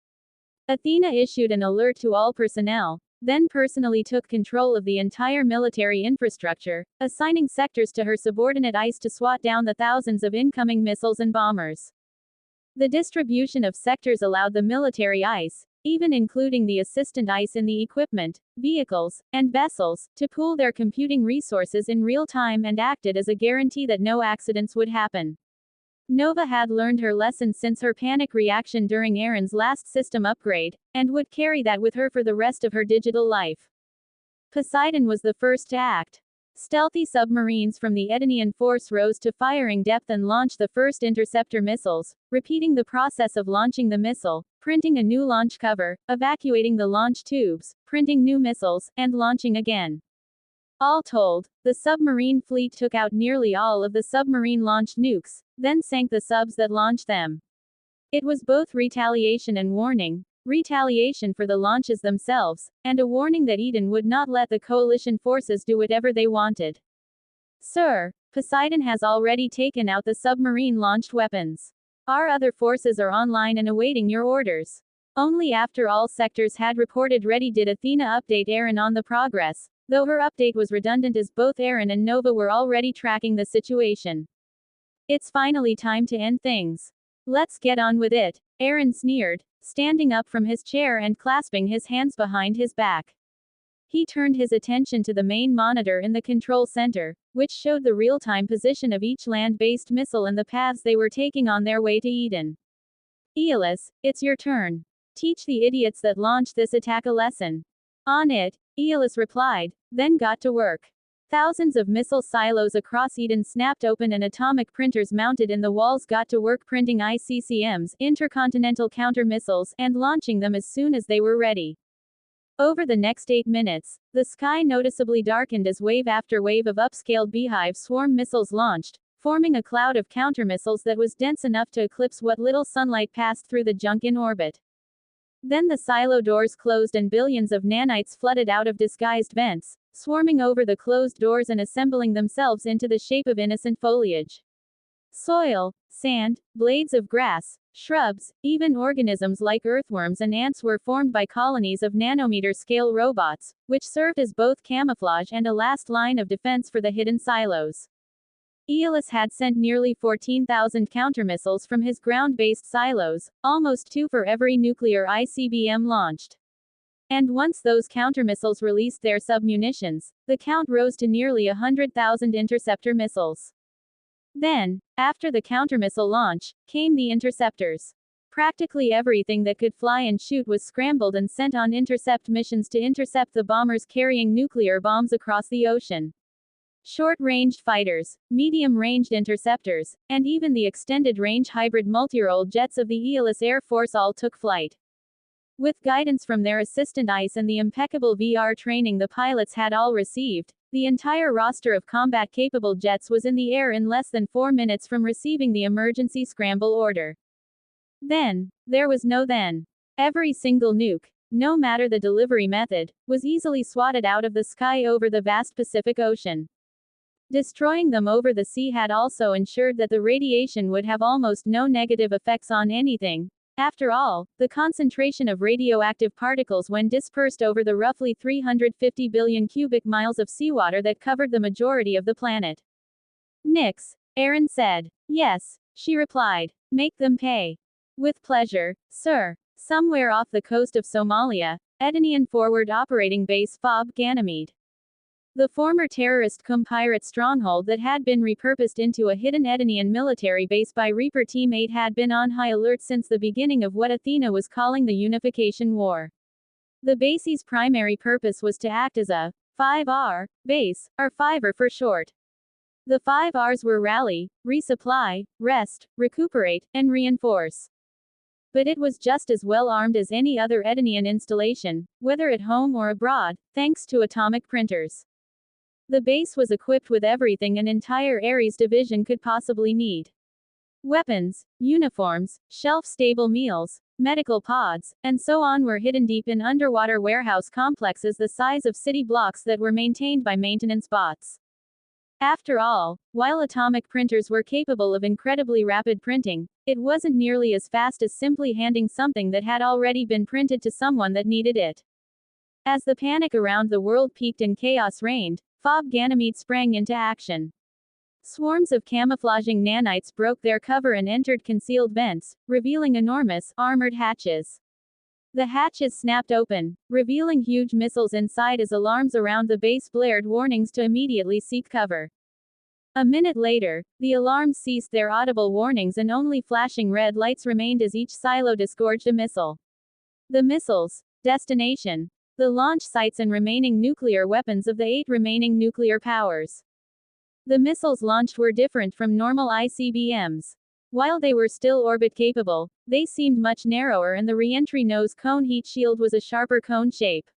Athena issued an alert to all personnel, then personally took control of the entire military infrastructure, assigning sectors to her subordinate ICE to swat down the thousands of incoming missiles and bombers. The distribution of sectors allowed the military ICE, even including the assistant ICE in the equipment, vehicles, and vessels, to pool their computing resources in real time and acted as a guarantee that no accidents would happen. Nova had learned her lesson since her panic reaction during Erin's last system upgrade, and would carry that with her for the rest of her digital life. Poseidon was the first to act. Stealthy submarines from the Edenian force rose to firing depth and launched the first interceptor missiles, repeating the process of launching the missile, printing a new launch cover, evacuating the launch tubes, printing new missiles, and launching again. All told, the submarine fleet took out nearly all of the submarine-launched nukes, then sank the subs that launched them. It was both retaliation and warning. Retaliation for the launches themselves, and a warning that Eden would not let the coalition forces do whatever they wanted. Sir, Poseidon has already taken out the submarine-launched weapons. Our other forces are online and awaiting your orders. Only after all sectors had reported ready did Athena update Erin on the progress, though her update was redundant as both Erin and Nova were already tracking the situation. It's finally time to end things. Let's get on with it, Erin sneered, standing up from his chair and clasping his hands behind his back. He turned his attention to the main monitor in the control center, which showed the real-time position of each land-based missile and the paths they were taking on their way to Eden. Aeolus, it's your turn. Teach the idiots that launched this attack a lesson. On it, Aeolus replied, then got to work. Thousands of missile silos across Eden snapped open and atomic printers mounted in the walls got to work printing ICCMs, intercontinental counter missiles, and launching them as soon as they were ready. Over the next 8 minutes, the sky noticeably darkened as wave after wave of upscaled beehive swarm missiles launched, forming a cloud of countermissiles that was dense enough to eclipse what little sunlight passed through the junk in orbit. Then the silo doors closed and billions of nanites flooded out of disguised vents, swarming over the closed doors and assembling themselves into the shape of innocent foliage. Soil, sand, blades of grass, shrubs, even organisms like earthworms and ants were formed by colonies of nanometer-scale robots, which served as both camouflage and a last line of defense for the hidden silos. Aeolus had sent nearly 14,000 countermissiles from his ground-based silos, almost 2 for every nuclear ICBM launched. And once those countermissiles released their submunitions, the count rose to nearly 100,000 interceptor missiles. Then, after the countermissile launch, came the interceptors. Practically everything that could fly and shoot was scrambled and sent on intercept missions to intercept the bombers carrying nuclear bombs across the ocean. Short-ranged fighters, medium-ranged interceptors, and even the extended-range hybrid multirole jets of the Aeolus Air Force all took flight. With guidance from their assistant ICE and the impeccable VR training the pilots had all received, the entire roster of combat-capable jets was in the air in less than 4 minutes from receiving the emergency scramble order. Then, there was no then. Every single nuke, no matter the delivery method, was easily swatted out of the sky over the vast Pacific Ocean. Destroying them over the sea had also ensured that the radiation would have almost no negative effects on anything. After all, the concentration of radioactive particles when dispersed over the roughly 350 billion cubic miles of seawater that covered the majority of the planet. Nix, Erin said. Yes, she replied. Make them pay. With pleasure, sir. Somewhere off the coast of Somalia, Edenian Forward Operating Base FOB Ganymede. The former terrorist pirate stronghold that had been repurposed into a hidden Edenian military base by Reaper Team 8 had been on high alert since the beginning of what Athena was calling the Unification War. The base's primary purpose was to act as a 5R base, or 5R for short. The 5 Rs were rally, resupply, rest, recuperate, and reinforce. But it was just as well armed as any other Edenian installation, whether at home or abroad, thanks to atomic printers. The base was equipped with everything an entire Ares division could possibly need. Weapons, uniforms, shelf-stable meals, medical pods, and so on were hidden deep in underwater warehouse complexes the size of city blocks that were maintained by maintenance bots. After all, while atomic printers were capable of incredibly rapid printing, it wasn't nearly as fast as simply handing something that had already been printed to someone that needed it. As the panic around the world peaked and chaos reigned, FOB Ganymede sprang into action. Swarms of camouflaging nanites broke their cover and entered concealed vents, revealing enormous, armored hatches. The hatches snapped open, revealing huge missiles inside as alarms around the base blared warnings to immediately seek cover. A minute later, the alarms ceased their audible warnings and only flashing red lights remained as each silo disgorged a missile. The missiles, destination, the launch sites and remaining nuclear weapons of the 8 remaining nuclear powers. The missiles launched were different from normal ICBMs. While they were still orbit-capable, they seemed much narrower and the re-entry nose cone heat shield was a sharper cone shape.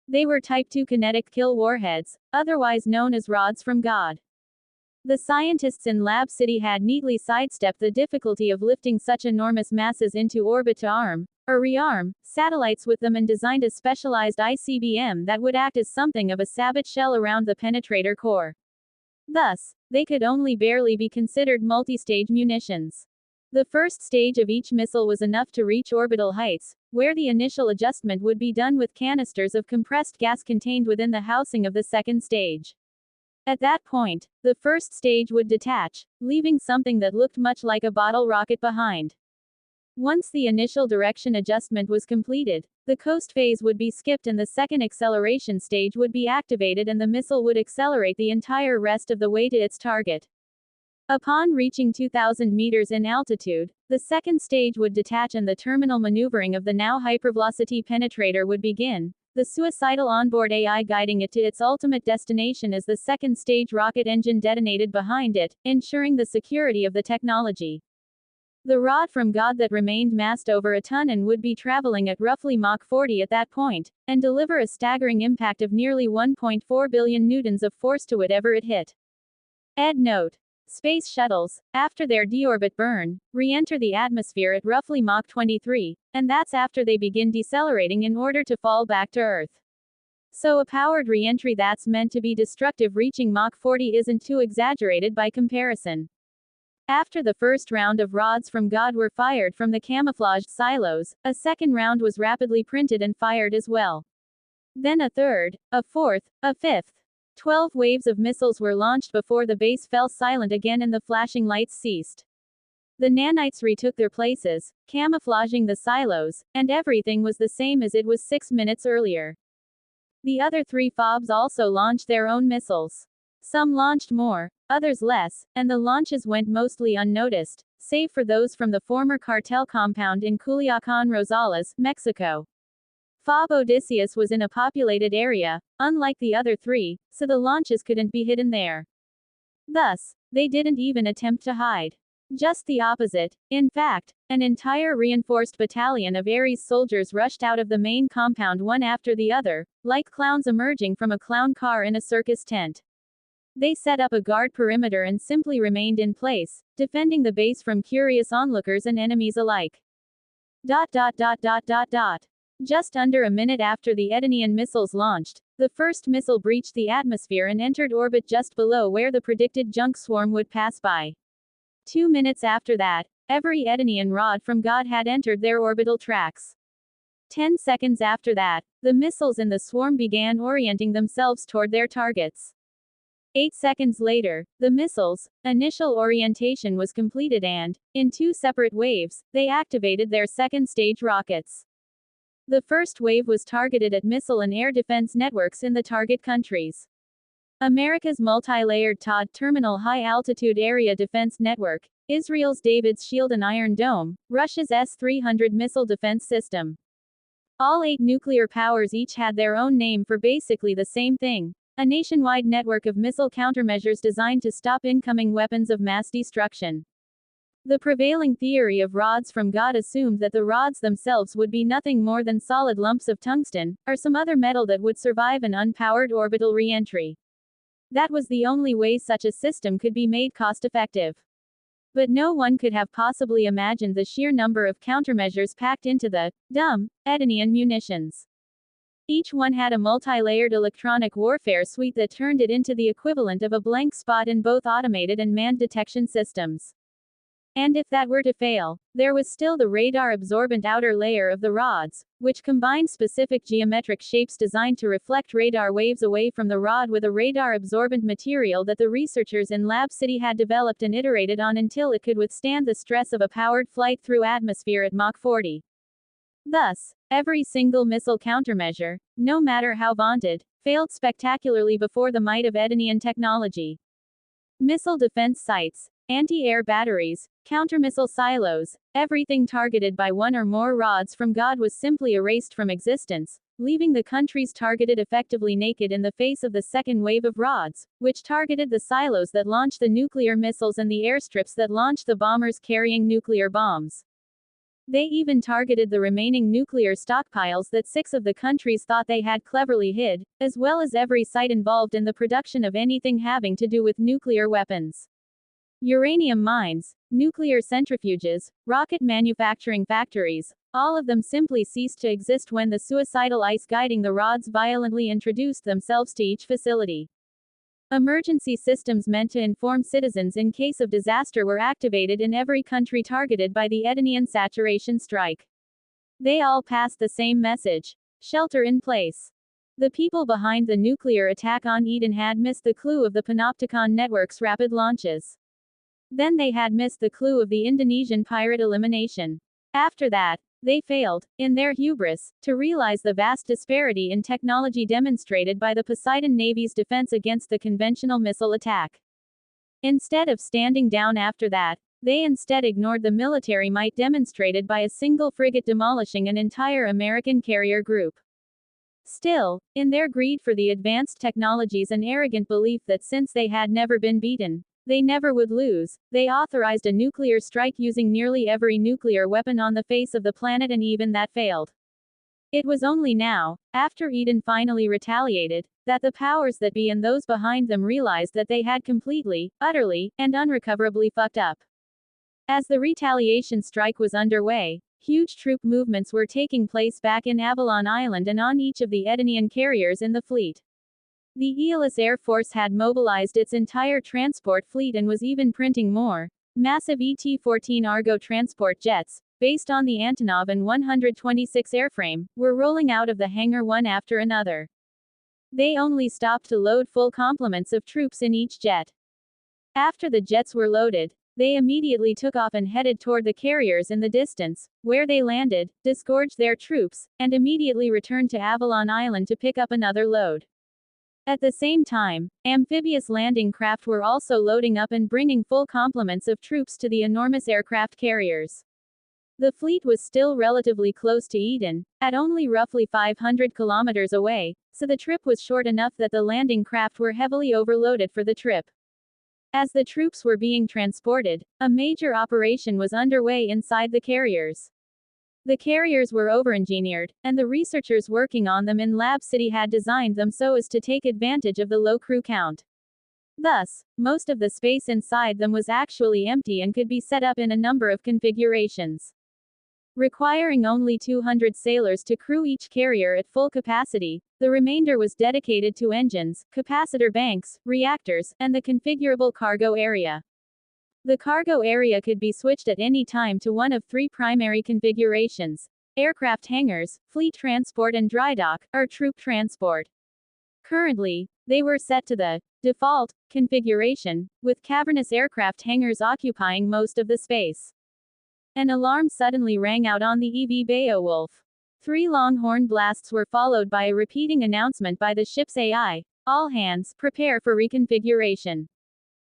They were Type 2 kinetic kill warheads, otherwise known as rods from God. The scientists in Lab City had neatly sidestepped the difficulty of lifting such enormous masses into orbit to arm, or rearm, satellites with them and designed a specialized ICBM that would act as something of a sabot shell around the penetrator core. Thus, they could only barely be considered multi-stage munitions. The first stage of each missile was enough to reach orbital heights, where the initial adjustment would be done with canisters of compressed gas contained within the housing of the second stage. At that point, the first stage would detach, leaving something that looked much like a bottle rocket behind. Once the initial direction adjustment was completed, the coast phase would be skipped and the second acceleration stage would be activated and the missile would accelerate the entire rest of the way to its target. Upon reaching 2,000 meters in altitude, the second stage would detach and the terminal maneuvering of the now hypervelocity penetrator would begin, the suicidal onboard AI guiding it to its ultimate destination as the second stage rocket engine detonated behind it, ensuring the security of the technology. The rod from God that remained massed over a ton and would be traveling at roughly Mach 40 at that point, and deliver a staggering impact of nearly 1.4 billion newtons of force to whatever it hit. Ed note. Space shuttles, after their deorbit burn, re-enter the atmosphere at roughly Mach 23, and that's after they begin decelerating in order to fall back to Earth. So a powered re-entry that's meant to be destructive reaching Mach 40 isn't too exaggerated by comparison. After the first round of rods from God were fired from the camouflaged silos, a second round was rapidly printed and fired as well. Then a third, a fourth, a fifth. 12 waves of missiles were launched before the base fell silent again and the flashing lights ceased. The nanites retook their places, camouflaging the silos, and everything was the same as it was 6 minutes earlier. The other 3 FOBs also launched their own missiles. Some launched more, others less, and the launches went mostly unnoticed, save for those from the former cartel compound in Culiacan Rosales, Mexico. FOB Odysseus was in a populated area, unlike the other 3, so the launches couldn't be hidden there. Thus, they didn't even attempt to hide. Just the opposite. In fact, an entire reinforced battalion of Ares soldiers rushed out of the main compound one after the other, like clowns emerging from a clown car in a circus tent. They set up a guard perimeter and simply remained in place, defending the base from curious onlookers and enemies alike. Just under a minute after the Edenian missiles launched, the first missile breached the atmosphere and entered orbit just below where the predicted junk swarm would pass by. 2 minutes after that, every Edenian rod from God had entered their orbital tracks. 10 seconds after that, the missiles in the swarm began orienting themselves toward their targets. 8 seconds later, the missiles' initial orientation was completed and, in 2 separate waves, they activated their second stage rockets. The first wave was targeted at missile and air defense networks in the target countries. America's multi-layered TOD Terminal High Altitude Area Defense Network, Israel's David's Shield and Iron Dome, Russia's S-300 missile defense system. All 8 nuclear powers each had their own name for basically the same thing, a nationwide network of missile countermeasures designed to stop incoming weapons of mass destruction. The prevailing theory of rods from God assumed that the rods themselves would be nothing more than solid lumps of tungsten, or some other metal that would survive an unpowered orbital re-entry. That was the only way such a system could be made cost-effective. But no one could have possibly imagined the sheer number of countermeasures packed into the dumb Edenian munitions. Each one had a multi-layered electronic warfare suite that turned it into the equivalent of a blank spot in both automated and manned detection systems. And if that were to fail, there was still the radar-absorbent outer layer of the rods, which combined specific geometric shapes designed to reflect radar waves away from the rod with a radar-absorbent material that the researchers in Lab City had developed and iterated on until it could withstand the stress of a powered flight through atmosphere at Mach 40. Thus, every single missile countermeasure, no matter how vaunted, failed spectacularly before the might of Edenian technology. Missile defense sites, anti-air batteries, countermissile silos, everything targeted by one or more rods from God was simply erased from existence, leaving the countries targeted effectively naked in the face of the second wave of rods, which targeted the silos that launched the nuclear missiles and the airstrips that launched the bombers carrying nuclear bombs. They even targeted the remaining nuclear stockpiles that 6 of the countries thought they had cleverly hid, as well as every site involved in the production of anything having to do with nuclear weapons. Uranium mines, nuclear centrifuges, rocket manufacturing factories, all of them simply ceased to exist when the suicidal ice guiding the rods violently introduced themselves to each facility. Emergency systems meant to inform citizens in case of disaster were activated in every country targeted by the Edenian saturation strike. They all passed the same message: shelter in place. The people behind the nuclear attack on Eden had missed the clue of the Panopticon network's rapid launches. Then they had missed the clue of the Indonesian pirate elimination. After that, they failed, in their hubris, to realize the vast disparity in technology demonstrated by the Poseidon Navy's defense against the conventional missile attack. Instead of standing down after that, they instead ignored the military might demonstrated by a single frigate demolishing an entire American carrier group. Still, in their greed for the advanced technologies and arrogant belief that since they had never been beaten, they never would lose, they authorized a nuclear strike using nearly every nuclear weapon on the face of the planet, and even that failed. It was only now, after Eden finally retaliated, that the powers that be and those behind them realized that they had completely, utterly, and unrecoverably fucked up. As the retaliation strike was underway, huge troop movements were taking place back in Avalon Island and on each of the Edenian carriers in the fleet. The Aeolus Air Force had mobilized its entire transport fleet and was even printing more. Massive ET-14 Argo transport jets, based on the Antonov and 126 airframe, were rolling out of the hangar one after another. They only stopped to load full complements of troops in each jet. After the jets were loaded, they immediately took off and headed toward the carriers in the distance, where they landed, disgorged their troops, and immediately returned to Avalon Island to pick up another load. At the same time, amphibious landing craft were also loading up and bringing full complements of troops to the enormous aircraft carriers. The fleet was still relatively close to Eden, at only roughly 500 kilometers away, so the trip was short enough that the landing craft were heavily overloaded for the trip. As the troops were being transported, a major operation was underway inside the carriers. The carriers were overengineered, and the researchers working on them in Lab City had designed them so as to take advantage of the low crew count. Thus, most of the space inside them was actually empty and could be set up in a number of configurations. Requiring only 200 sailors to crew each carrier at full capacity, the remainder was dedicated to engines, capacitor banks, reactors, and the configurable cargo area. The cargo area could be switched at any time to one of 3 primary configurations: aircraft hangars, fleet transport, and dry dock, or troop transport. Currently, they were set to the default configuration, with cavernous aircraft hangars occupying most of the space. An alarm suddenly rang out on the EV Beowulf. 3 long horn blasts were followed by a repeating announcement by the ship's AI: all hands, prepare for reconfiguration.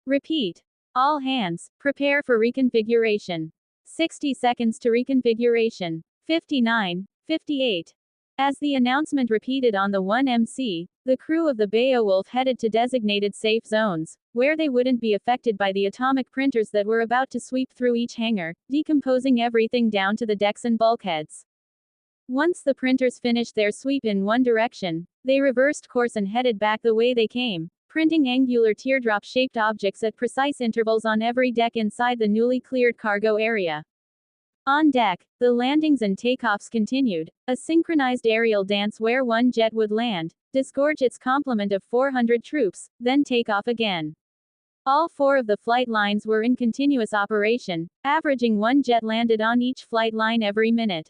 Repeat. All hands, prepare for reconfiguration. 60 seconds to reconfiguration. 59, 58. As the announcement repeated on the 1MC, the crew of the Beowulf headed to designated safe zones, where they wouldn't be affected by the atomic printers that were about to sweep through each hangar, decomposing everything down to the decks and bulkheads. Once the printers finished their sweep in one direction, they reversed course and headed back the way they came, printing angular teardrop-shaped objects at precise intervals on every deck inside the newly cleared cargo area. On deck, the landings and takeoffs continued, a synchronized aerial dance where one jet would land, disgorge its complement of 400 troops, then take off again. All 4 of the flight lines were in continuous operation, averaging 1 jet landed on each flight line every minute.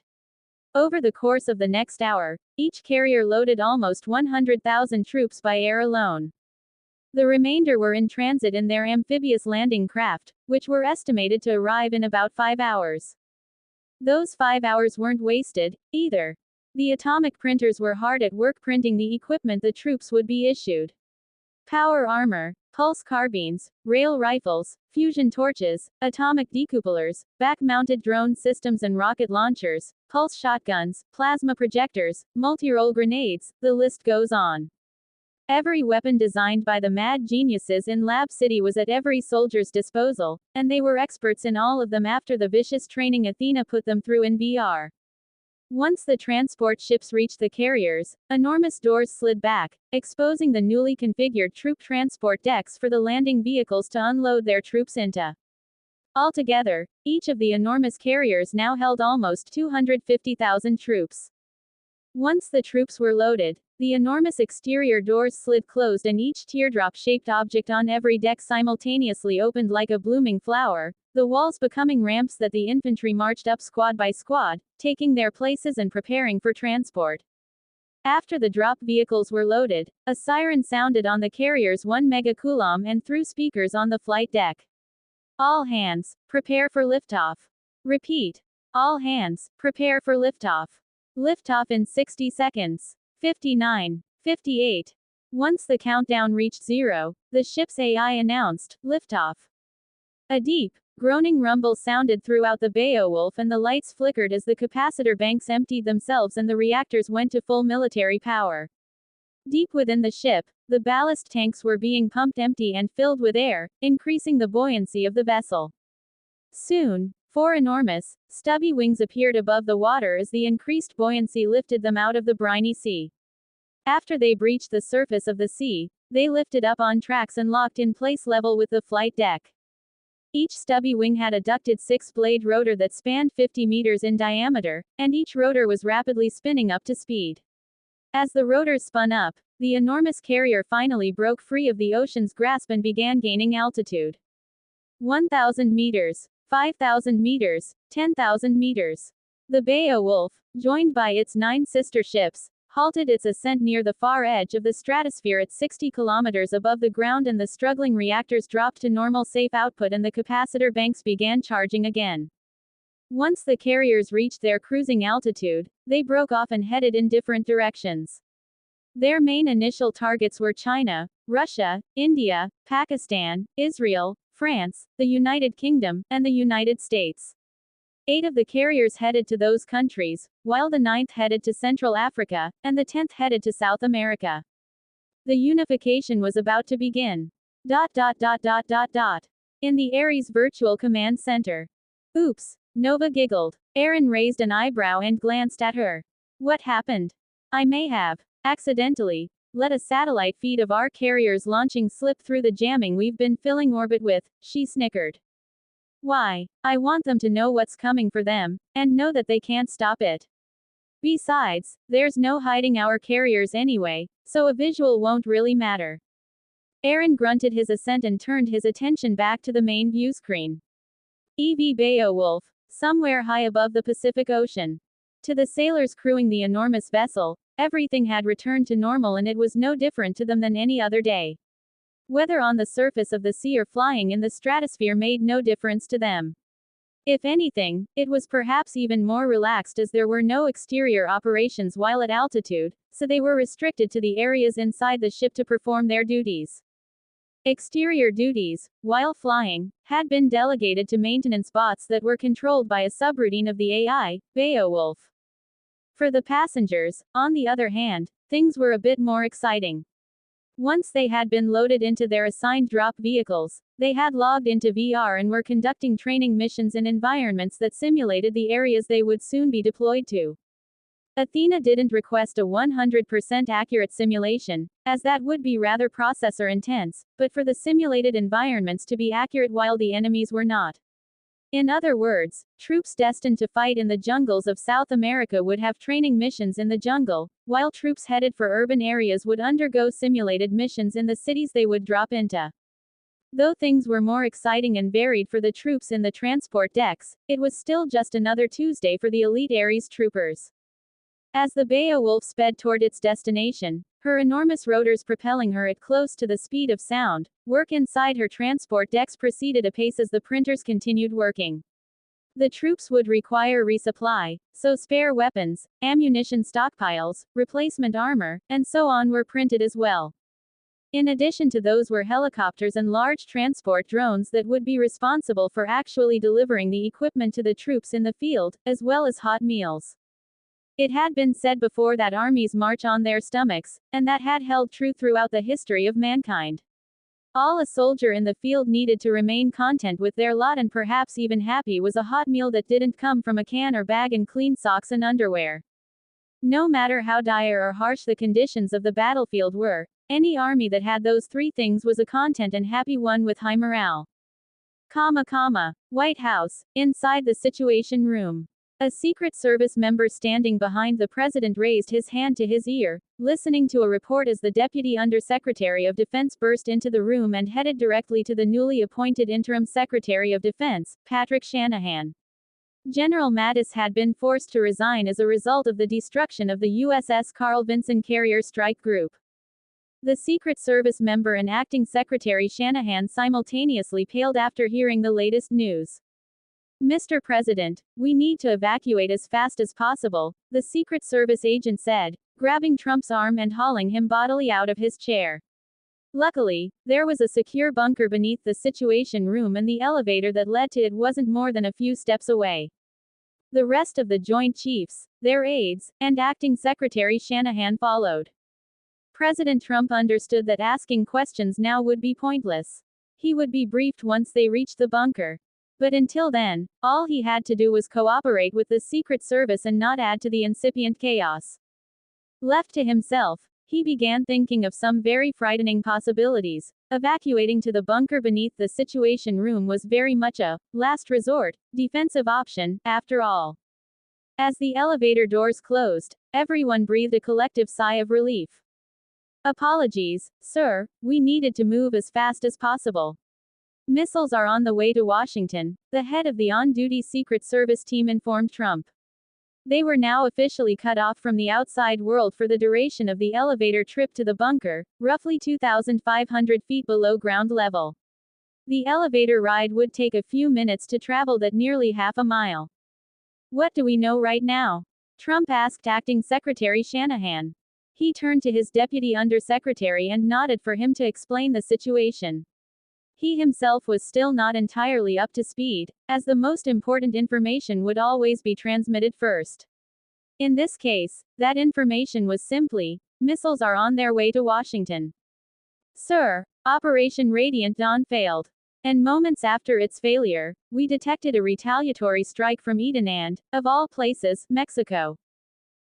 Over the course of the next hour, each carrier loaded almost 100,000 troops by air alone. The remainder were in transit in their amphibious landing craft, which were estimated to arrive in about 5 hours. Those 5 hours weren't wasted, either. The atomic printers were hard at work printing the equipment the troops would be issued. Power armor, pulse carbines, rail rifles, fusion torches, atomic decouplers, back-mounted drone systems and rocket launchers, pulse shotguns, plasma projectors, multi-role grenades, the list goes on. Every weapon designed by the mad geniuses in Lab City was at every soldier's disposal, and they were experts in all of them after the vicious training Athena put them through in VR. Once the transport ships reached the carriers, enormous doors slid back, exposing the newly configured troop transport decks for the landing vehicles to unload their troops into. Altogether, each of the enormous carriers now held almost 250,000 troops. Once the troops were loaded, the enormous exterior doors slid closed and each teardrop-shaped object on every deck simultaneously opened like a blooming flower, the walls becoming ramps that the infantry marched up squad by squad, taking their places and preparing for transport. After the drop vehicles were loaded, a siren sounded on the carrier's 1 megacoulomb and through speakers on the flight deck. All hands, prepare for liftoff. Repeat. All hands, prepare for liftoff. Liftoff in 60 seconds. 59. 58. Once the countdown reached 0, the ship's AI announced, liftoff. A deep, groaning rumble sounded throughout the Beowulf and the lights flickered as the capacitor banks emptied themselves and the reactors went to full military power. Deep within the ship, the ballast tanks were being pumped empty and filled with air, increasing the buoyancy of the vessel. Soon, 4 enormous, stubby wings appeared above the water as the increased buoyancy lifted them out of the briny sea. After they breached the surface of the sea, they lifted up on tracks and locked in place level with the flight deck. Each stubby wing had a ducted 6-blade rotor that spanned 50 meters in diameter, and each rotor was rapidly spinning up to speed. As the rotors spun up, the enormous carrier finally broke free of the ocean's grasp and began gaining altitude. 1,000 meters. 5,000 meters, 10,000 meters. The Beowulf, joined by its 9 sister ships, halted its ascent near the far edge of the stratosphere at 60 kilometers above the ground and the struggling reactors dropped to normal safe output and the capacitor banks began charging again. Once the carriers reached their cruising altitude, they broke off and headed in different directions. Their main initial targets were China, Russia, India, Pakistan, Israel, France, the United Kingdom, and the United States. 8 of the carriers headed to those countries, while the 9th headed to Central Africa, and the 10th headed to South America. The unification was about to begin. In the Ares Virtual Command Center. Oops, Nova giggled. Aaron raised an eyebrow and glanced at her. What happened? I may have, accidentally, let a satellite feed of our carrier's launching slip through the jamming we've been filling orbit with, she snickered. Why? I want them to know what's coming for them, and know that they can't stop it. Besides, there's no hiding our carriers anyway, so a visual won't really matter. Aaron grunted his assent and turned his attention back to the main view screen. EV Beowulf, somewhere high above the Pacific Ocean. To the sailors crewing the enormous vessel, everything had returned to normal and it was no different to them than any other day. Whether on the surface of the sea or flying in the stratosphere made no difference to them. If anything, it was perhaps even more relaxed as there were no exterior operations while at altitude, so they were restricted to the areas inside the ship to perform their duties. Exterior duties, while flying, had been delegated to maintenance bots that were controlled by a subroutine of the AI, Beowulf. For the passengers, on the other hand, things were a bit more exciting. Once they had been loaded into their assigned drop vehicles, they had logged into VR and were conducting training missions in environments that simulated the areas they would soon be deployed to. Athena didn't request a 100% accurate simulation, as that would be rather processor intense, but for the simulated environments to be accurate while the enemies were not. In other words, troops destined to fight in the jungles of South America would have training missions in the jungle, while troops headed for urban areas would undergo simulated missions in the cities they would drop into. Though things were more exciting and varied for the troops in the transport decks, it was still just another Tuesday for the elite Ares troopers. As the Beowulf sped toward its destination, her enormous rotors propelling her at close to the speed of sound, work inside her transport decks proceeded apace as the printers continued working. The troops would require resupply, so spare weapons, ammunition stockpiles, replacement armor, and so on were printed as well. In addition to those were helicopters and large transport drones that would be responsible for actually delivering the equipment to the troops in the field, as well as hot meals. It had been said before that armies march on their stomachs, and that had held true throughout the history of mankind. All a soldier in the field needed to remain content with their lot and perhaps even happy was a hot meal that didn't come from a can or bag and clean socks and underwear. No matter how dire or harsh the conditions of the battlefield were, any army that had those three things was a content and happy one with high morale. White House, inside the Situation Room. A Secret Service member standing behind the president raised his hand to his ear, listening to a report as the Deputy Undersecretary of Defense burst into the room and headed directly to the newly appointed Interim Secretary of Defense, Patrick Shanahan. General Mattis had been forced to resign as a result of the destruction of the USS Carl Vinson Carrier Strike Group. The Secret Service member and Acting Secretary Shanahan simultaneously paled after hearing the latest news. Mr. President, we need to evacuate as fast as possible, the Secret Service agent said, grabbing Trump's arm and hauling him bodily out of his chair. Luckily, there was a secure bunker beneath the Situation Room and the elevator that led to it wasn't more than a few steps away. The rest of the Joint Chiefs, their aides, and Acting Secretary Shanahan followed. President Trump understood that asking questions now would be pointless. He would be briefed once they reached the bunker. But until then, all he had to do was cooperate with the Secret Service and not add to the incipient chaos. Left to himself, he began thinking of some very frightening possibilities. Evacuating to the bunker beneath the Situation Room was very much a last resort, defensive option, after all. As the elevator doors closed, everyone breathed a collective sigh of relief. Apologies, sir, we needed to move as fast as possible. Missiles are on the way to Washington, the head of the on-duty Secret Service team informed Trump. They were now officially cut off from the outside world for the duration of the elevator trip to the bunker, roughly 2,500 feet below ground level. The elevator ride would take a few minutes to travel that nearly half a mile. What do we know right now? Trump asked Acting Secretary Shanahan. He turned to his Deputy Undersecretary and nodded for him to explain the situation. He himself was still not entirely up to speed, as the most important information would always be transmitted first. In this case, that information was simply, missiles are on their way to Washington. Sir, Operation Radiant Dawn failed. And moments after its failure, we detected a retaliatory strike from Eden and, of all places, Mexico.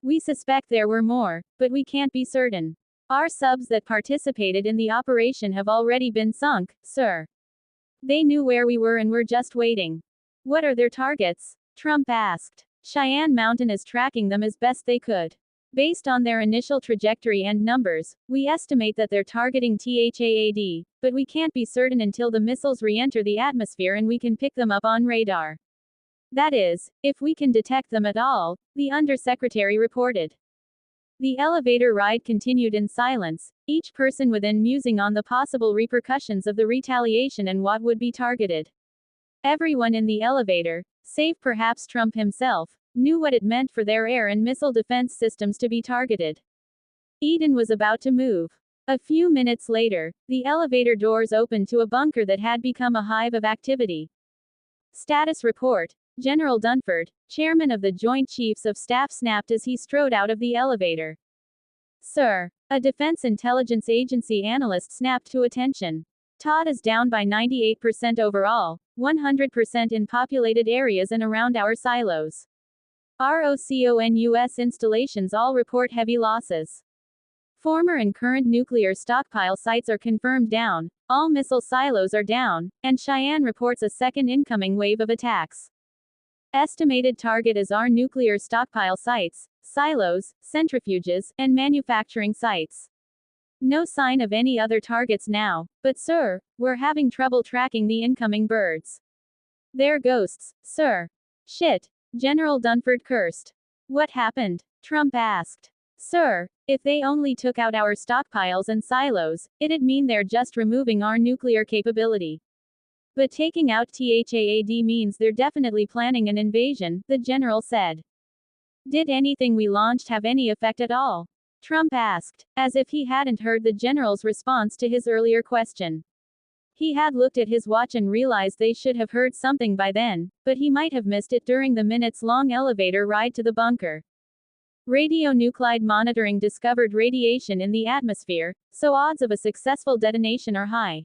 We suspect there were more, but we can't be certain. Our subs that participated in the operation have already been sunk, sir. They knew where we were and were just waiting. What are their targets? Trump asked. Cheyenne Mountain is tracking them as best they could. Based on their initial trajectory and numbers, we estimate that they're targeting THAAD, but we can't be certain until the missiles re-enter the atmosphere and we can pick them up on radar. That is, if we can detect them at all, the Undersecretary reported. The elevator ride continued in silence, each person within musing on the possible repercussions of the retaliation and what would be targeted. Everyone in the elevator, save perhaps Trump himself, knew what it meant for their air and missile defense systems to be targeted. Eden was about to move. A few minutes later, the elevator doors opened to a bunker that had become a hive of activity. Status report. General Dunford, chairman of the Joint Chiefs of Staff, snapped as he strode out of the elevator. Sir, a Defense Intelligence Agency analyst snapped to attention. Todd is down by 98% overall, 100% in populated areas and around our silos. ROCONUS installations all report heavy losses. Former and current nuclear stockpile sites are confirmed down, all missile silos are down, and Cheyenne reports a second incoming wave of attacks. Estimated target is our nuclear stockpile sites, silos, centrifuges, and manufacturing sites. No sign of any other targets now, but sir, we're having trouble tracking the incoming birds. They're ghosts, sir. Shit. General Dunford cursed. What happened? Trump asked. Sir, if they only took out our stockpiles and silos, it'd mean they're just removing our nuclear capability. But taking out THAAD means they're definitely planning an invasion, the general said. Did anything we launched have any effect at all? Trump asked, as if he hadn't heard the general's response to his earlier question. He had looked at his watch and realized they should have heard something by then, but he might have missed it during the minutes-long elevator ride to the bunker. Radionuclide monitoring discovered radiation in the atmosphere, so odds of a successful detonation are high.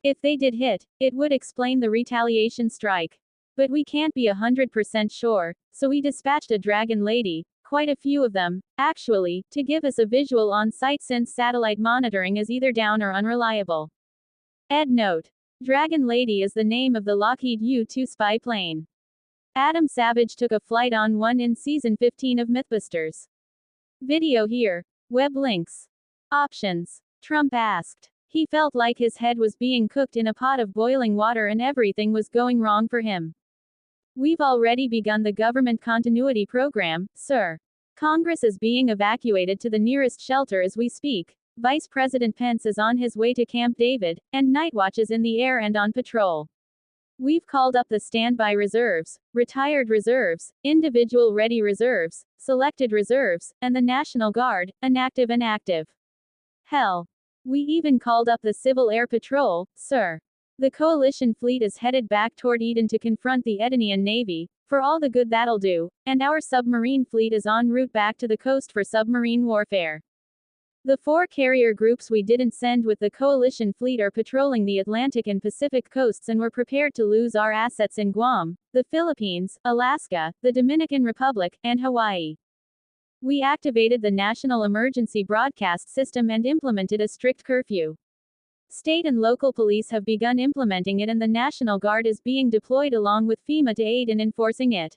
If they did hit, it would explain the retaliation strike. But we can't be 100% sure, so we dispatched a Dragon Lady, quite a few of them, actually, to give us a visual on site since satellite monitoring is either down or unreliable. Ed note. Dragon Lady is the name of the Lockheed U-2 spy plane. Adam Savage took a flight on one in season 15 of Mythbusters. Video here. Web links. Options. Trump asked. He felt like his head was being cooked in a pot of boiling water and everything was going wrong for him. We've already begun the government continuity program, sir. Congress is being evacuated to the nearest shelter as we speak. Vice President Pence is on his way to Camp David, and Nightwatch is in the air and on patrol. We've called up the standby reserves, retired reserves, individual ready reserves, selected reserves, and the National Guard, inactive and active. Hell. We even called up the Civil Air Patrol, sir. The coalition fleet is headed back toward Eden to confront the Edenian Navy, for all the good that'll do, and our submarine fleet is en route back to the coast for submarine warfare. The 4 carrier groups we didn't send with the coalition fleet are patrolling the Atlantic and Pacific coasts and we're prepared to lose our assets in Guam, the Philippines, Alaska, the Dominican Republic, and Hawaii. We activated the National Emergency Broadcast System and implemented a strict curfew. State and local police have begun implementing it and the National Guard is being deployed along with FEMA to aid in enforcing it.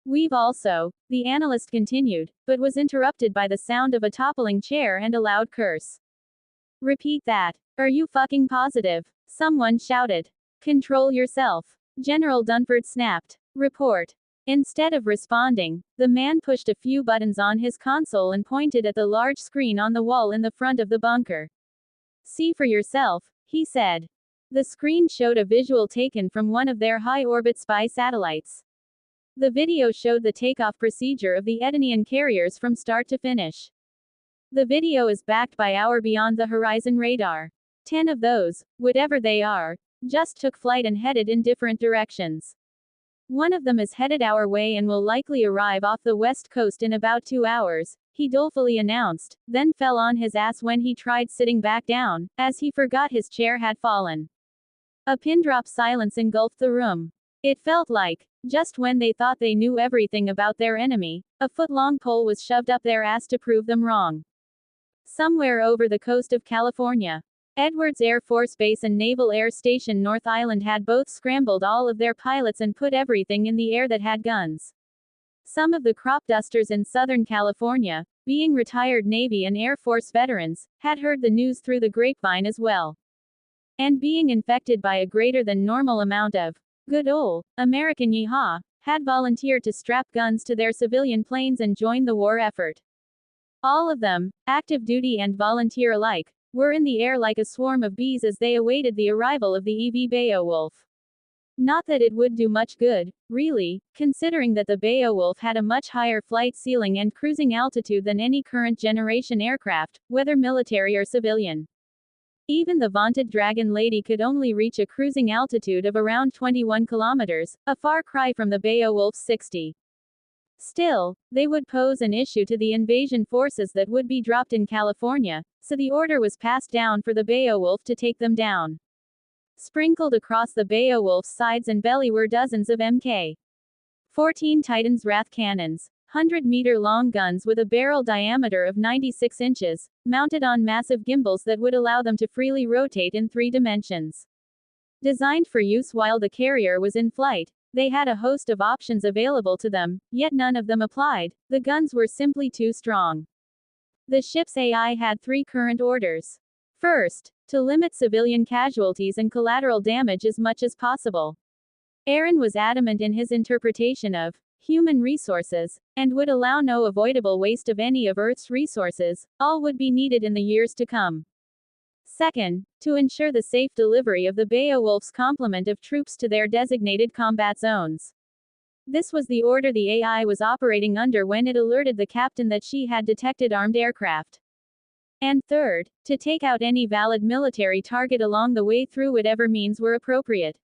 We've also, the analyst continued, but was interrupted by the sound of a toppling chair and a loud curse. Repeat that. Are you fucking positive? Someone shouted. Control yourself. General Dunford snapped. Report. Instead of responding, the man pushed a few buttons on his console and pointed at the large screen on the wall in the front of the bunker. See for yourself, he said. The screen showed a visual taken from one of their high-orbit spy satellites. The video showed the takeoff procedure of the Edenian carriers from start to finish. The video is backed by our Beyond the Horizon radar. 10 of those, whatever they are, just took flight and headed in different directions. One of them is headed our way and will likely arrive off the west coast in about 2 hours, he dolefully announced, then fell on his ass when he tried sitting back down, as he forgot his chair had fallen. A pin-drop silence engulfed the room. It felt like, just when they thought they knew everything about their enemy, a foot-long pole was shoved up their ass to prove them wrong. Somewhere over the coast of California, Edwards Air Force Base and Naval Air Station North Island had both scrambled all of their pilots and put everything in the air that had guns. Some of the crop dusters in Southern California, being retired Navy and Air Force veterans, had heard the news through the grapevine as well. And being infected by a greater than normal amount of good ol' American yeehaw, had volunteered to strap guns to their civilian planes and join the war effort. All of them, active duty and volunteer alike, were in the air like a swarm of bees as they awaited the arrival of the EV Beowulf. Not that it would do much good, really, considering that the Beowulf had a much higher flight ceiling and cruising altitude than any current generation aircraft, whether military or civilian. Even the vaunted Dragon Lady could only reach a cruising altitude of around 21 kilometers, a far cry from the Beowulf's 60. Still, they would pose an issue to the invasion forces that would be dropped in California, so the order was passed down for the Beowulf to take them down. Sprinkled across the Beowulf's sides and belly were dozens of Mk-14 Titan's Wrath cannons, 100-meter-long guns with a barrel diameter of 96 inches, mounted on massive gimbals that would allow them to freely rotate in 3 dimensions. Designed for use while the carrier was in flight, they had a host of options available to them, yet none of them applied. The guns were simply too strong. The ship's AI had 3 current orders. First, to limit civilian casualties and collateral damage as much as possible. Aaron was adamant in his interpretation of human resources, and would allow no avoidable waste of any of Earth's resources. All would be needed in the years to come. Second, to ensure the safe delivery of the Beowulf's complement of troops to their designated combat zones. This was the order the AI was operating under when it alerted the captain that she had detected armed aircraft. And third, to take out any valid military target along the way through whatever means were appropriate.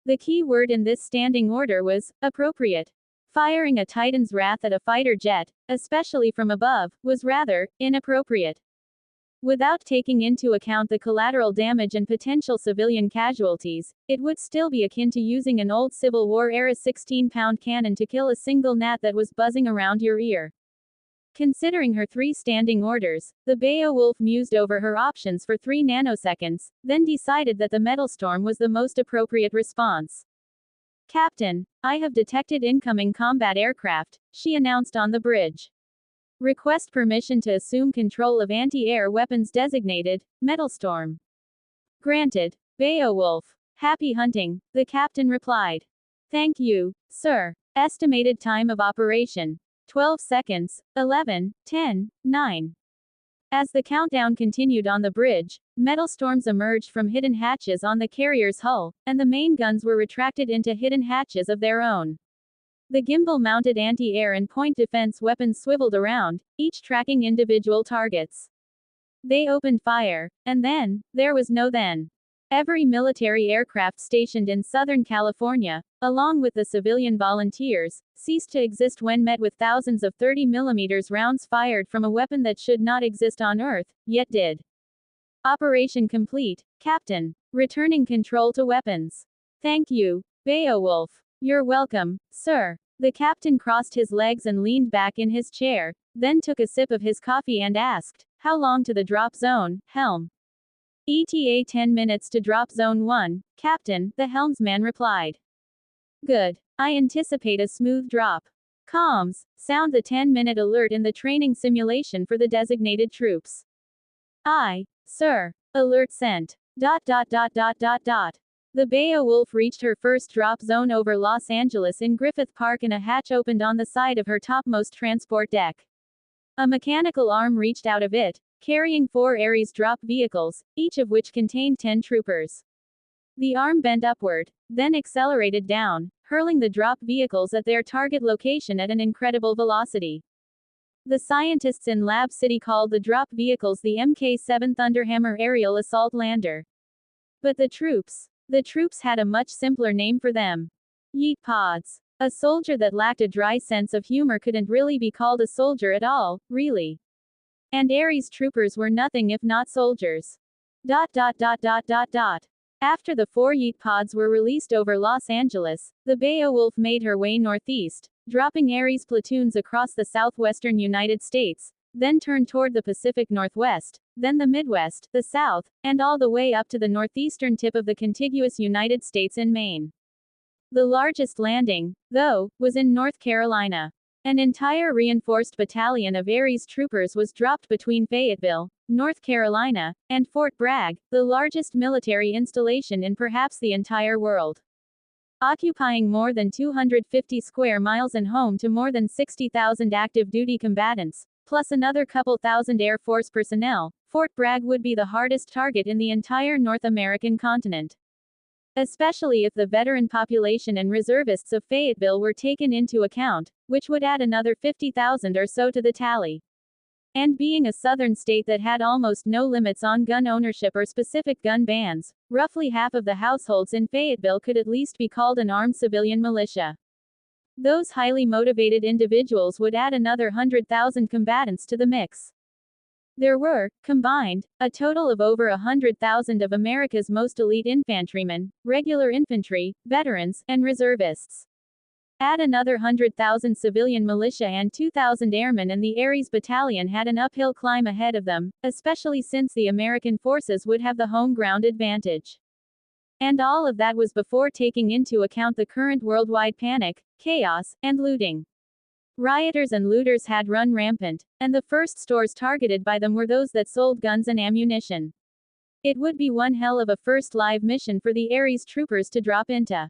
The key word in this standing order was appropriate. Firing a Titan's Wrath at a fighter jet, especially from above, was rather inappropriate. Without taking into account the collateral damage and potential civilian casualties, it would still be akin to using an old Civil War-era 16-pound cannon to kill a single gnat that was buzzing around your ear. Considering her 3 standing orders, the Beowulf mused over her options for 3 nanoseconds, then decided that the metal storm was the most appropriate response. "Captain, I have detected incoming combat aircraft," she announced on the bridge. "Request permission to assume control of anti-air weapons designated Metal Storm." "Granted, Beowulf. Happy hunting," the captain replied. "Thank you, sir. Estimated time of operation: 12 seconds, 11, 10, 9. As the countdown continued on the bridge, metal storms emerged from hidden hatches on the carrier's hull, and the main guns were retracted into hidden hatches of their own. The gimbal-mounted anti-air and point defense weapons swiveled around, each tracking individual targets. They opened fire, and then, there was no then. Every military aircraft stationed in Southern California, along with the civilian volunteers, ceased to exist when met with thousands of 30mm rounds fired from a weapon that should not exist on Earth, yet did. "Operation complete, Captain. Returning control to weapons." "Thank you, Beowulf." "You're welcome, sir." The captain crossed his legs and leaned back in his chair, then took a sip of his coffee and asked, "How long to the drop zone, Helm?" "ETA 10 minutes to drop zone 1, Captain," the helmsman replied. "Good. I anticipate a smooth drop. Comms, sound the 10-minute alert in the training simulation for the designated troops." "Aye, sir. Alert sent. ... The Beowulf reached her first drop zone over Los Angeles in Griffith Park and a hatch opened on the side of her topmost transport deck. A mechanical arm reached out of it, carrying 4 Ares drop vehicles, each of which contained 10 troopers. The arm bent upward, then accelerated down, hurling the drop vehicles at their target location at an incredible velocity. The scientists in Lab City called the drop vehicles the Mk-7 Thunderhammer aerial assault lander. But the troops had a much simpler name for them. Yeet pods. A soldier that lacked a dry sense of humor couldn't really be called a soldier at all, really. And Ares troopers were nothing if not soldiers. After the 4 Yeet pods were released over Los Angeles, the Beowulf made her way northeast, dropping Ares platoons across the southwestern United States, then turned toward the Pacific Northwest, then the Midwest, the South, and all the way up to the northeastern tip of the contiguous United States in Maine. The largest landing, though, was in North Carolina. An entire reinforced battalion of Ares troopers was dropped between Fayetteville, North Carolina, and Fort Bragg, the largest military installation in perhaps the entire world. Occupying more than 250 square miles and home to more than 60,000 active duty combatants, plus another couple thousand Air Force personnel, Fort Bragg would be the hardest target in the entire North American continent. Especially if the veteran population and reservists of Fayetteville were taken into account, which would add another 50,000 or so to the tally. And being a southern state that had almost no limits on gun ownership or specific gun bans, roughly half of the households in Fayetteville could at least be called an armed civilian militia. Those highly motivated individuals would add another 100,000 combatants to the mix. There were, combined, a total of over 100,000 of America's most elite infantrymen, regular infantry, veterans, and reservists. Add another 100,000 civilian militia and 2,000 airmen and the Ares battalion had an uphill climb ahead of them, especially since the American forces would have the home ground advantage. And all of that was before taking into account the current worldwide panic, chaos, and looting. Rioters and looters had run rampant, and the first stores targeted by them were those that sold guns and ammunition. It would be one hell of a first live mission for the Ares troopers to drop into.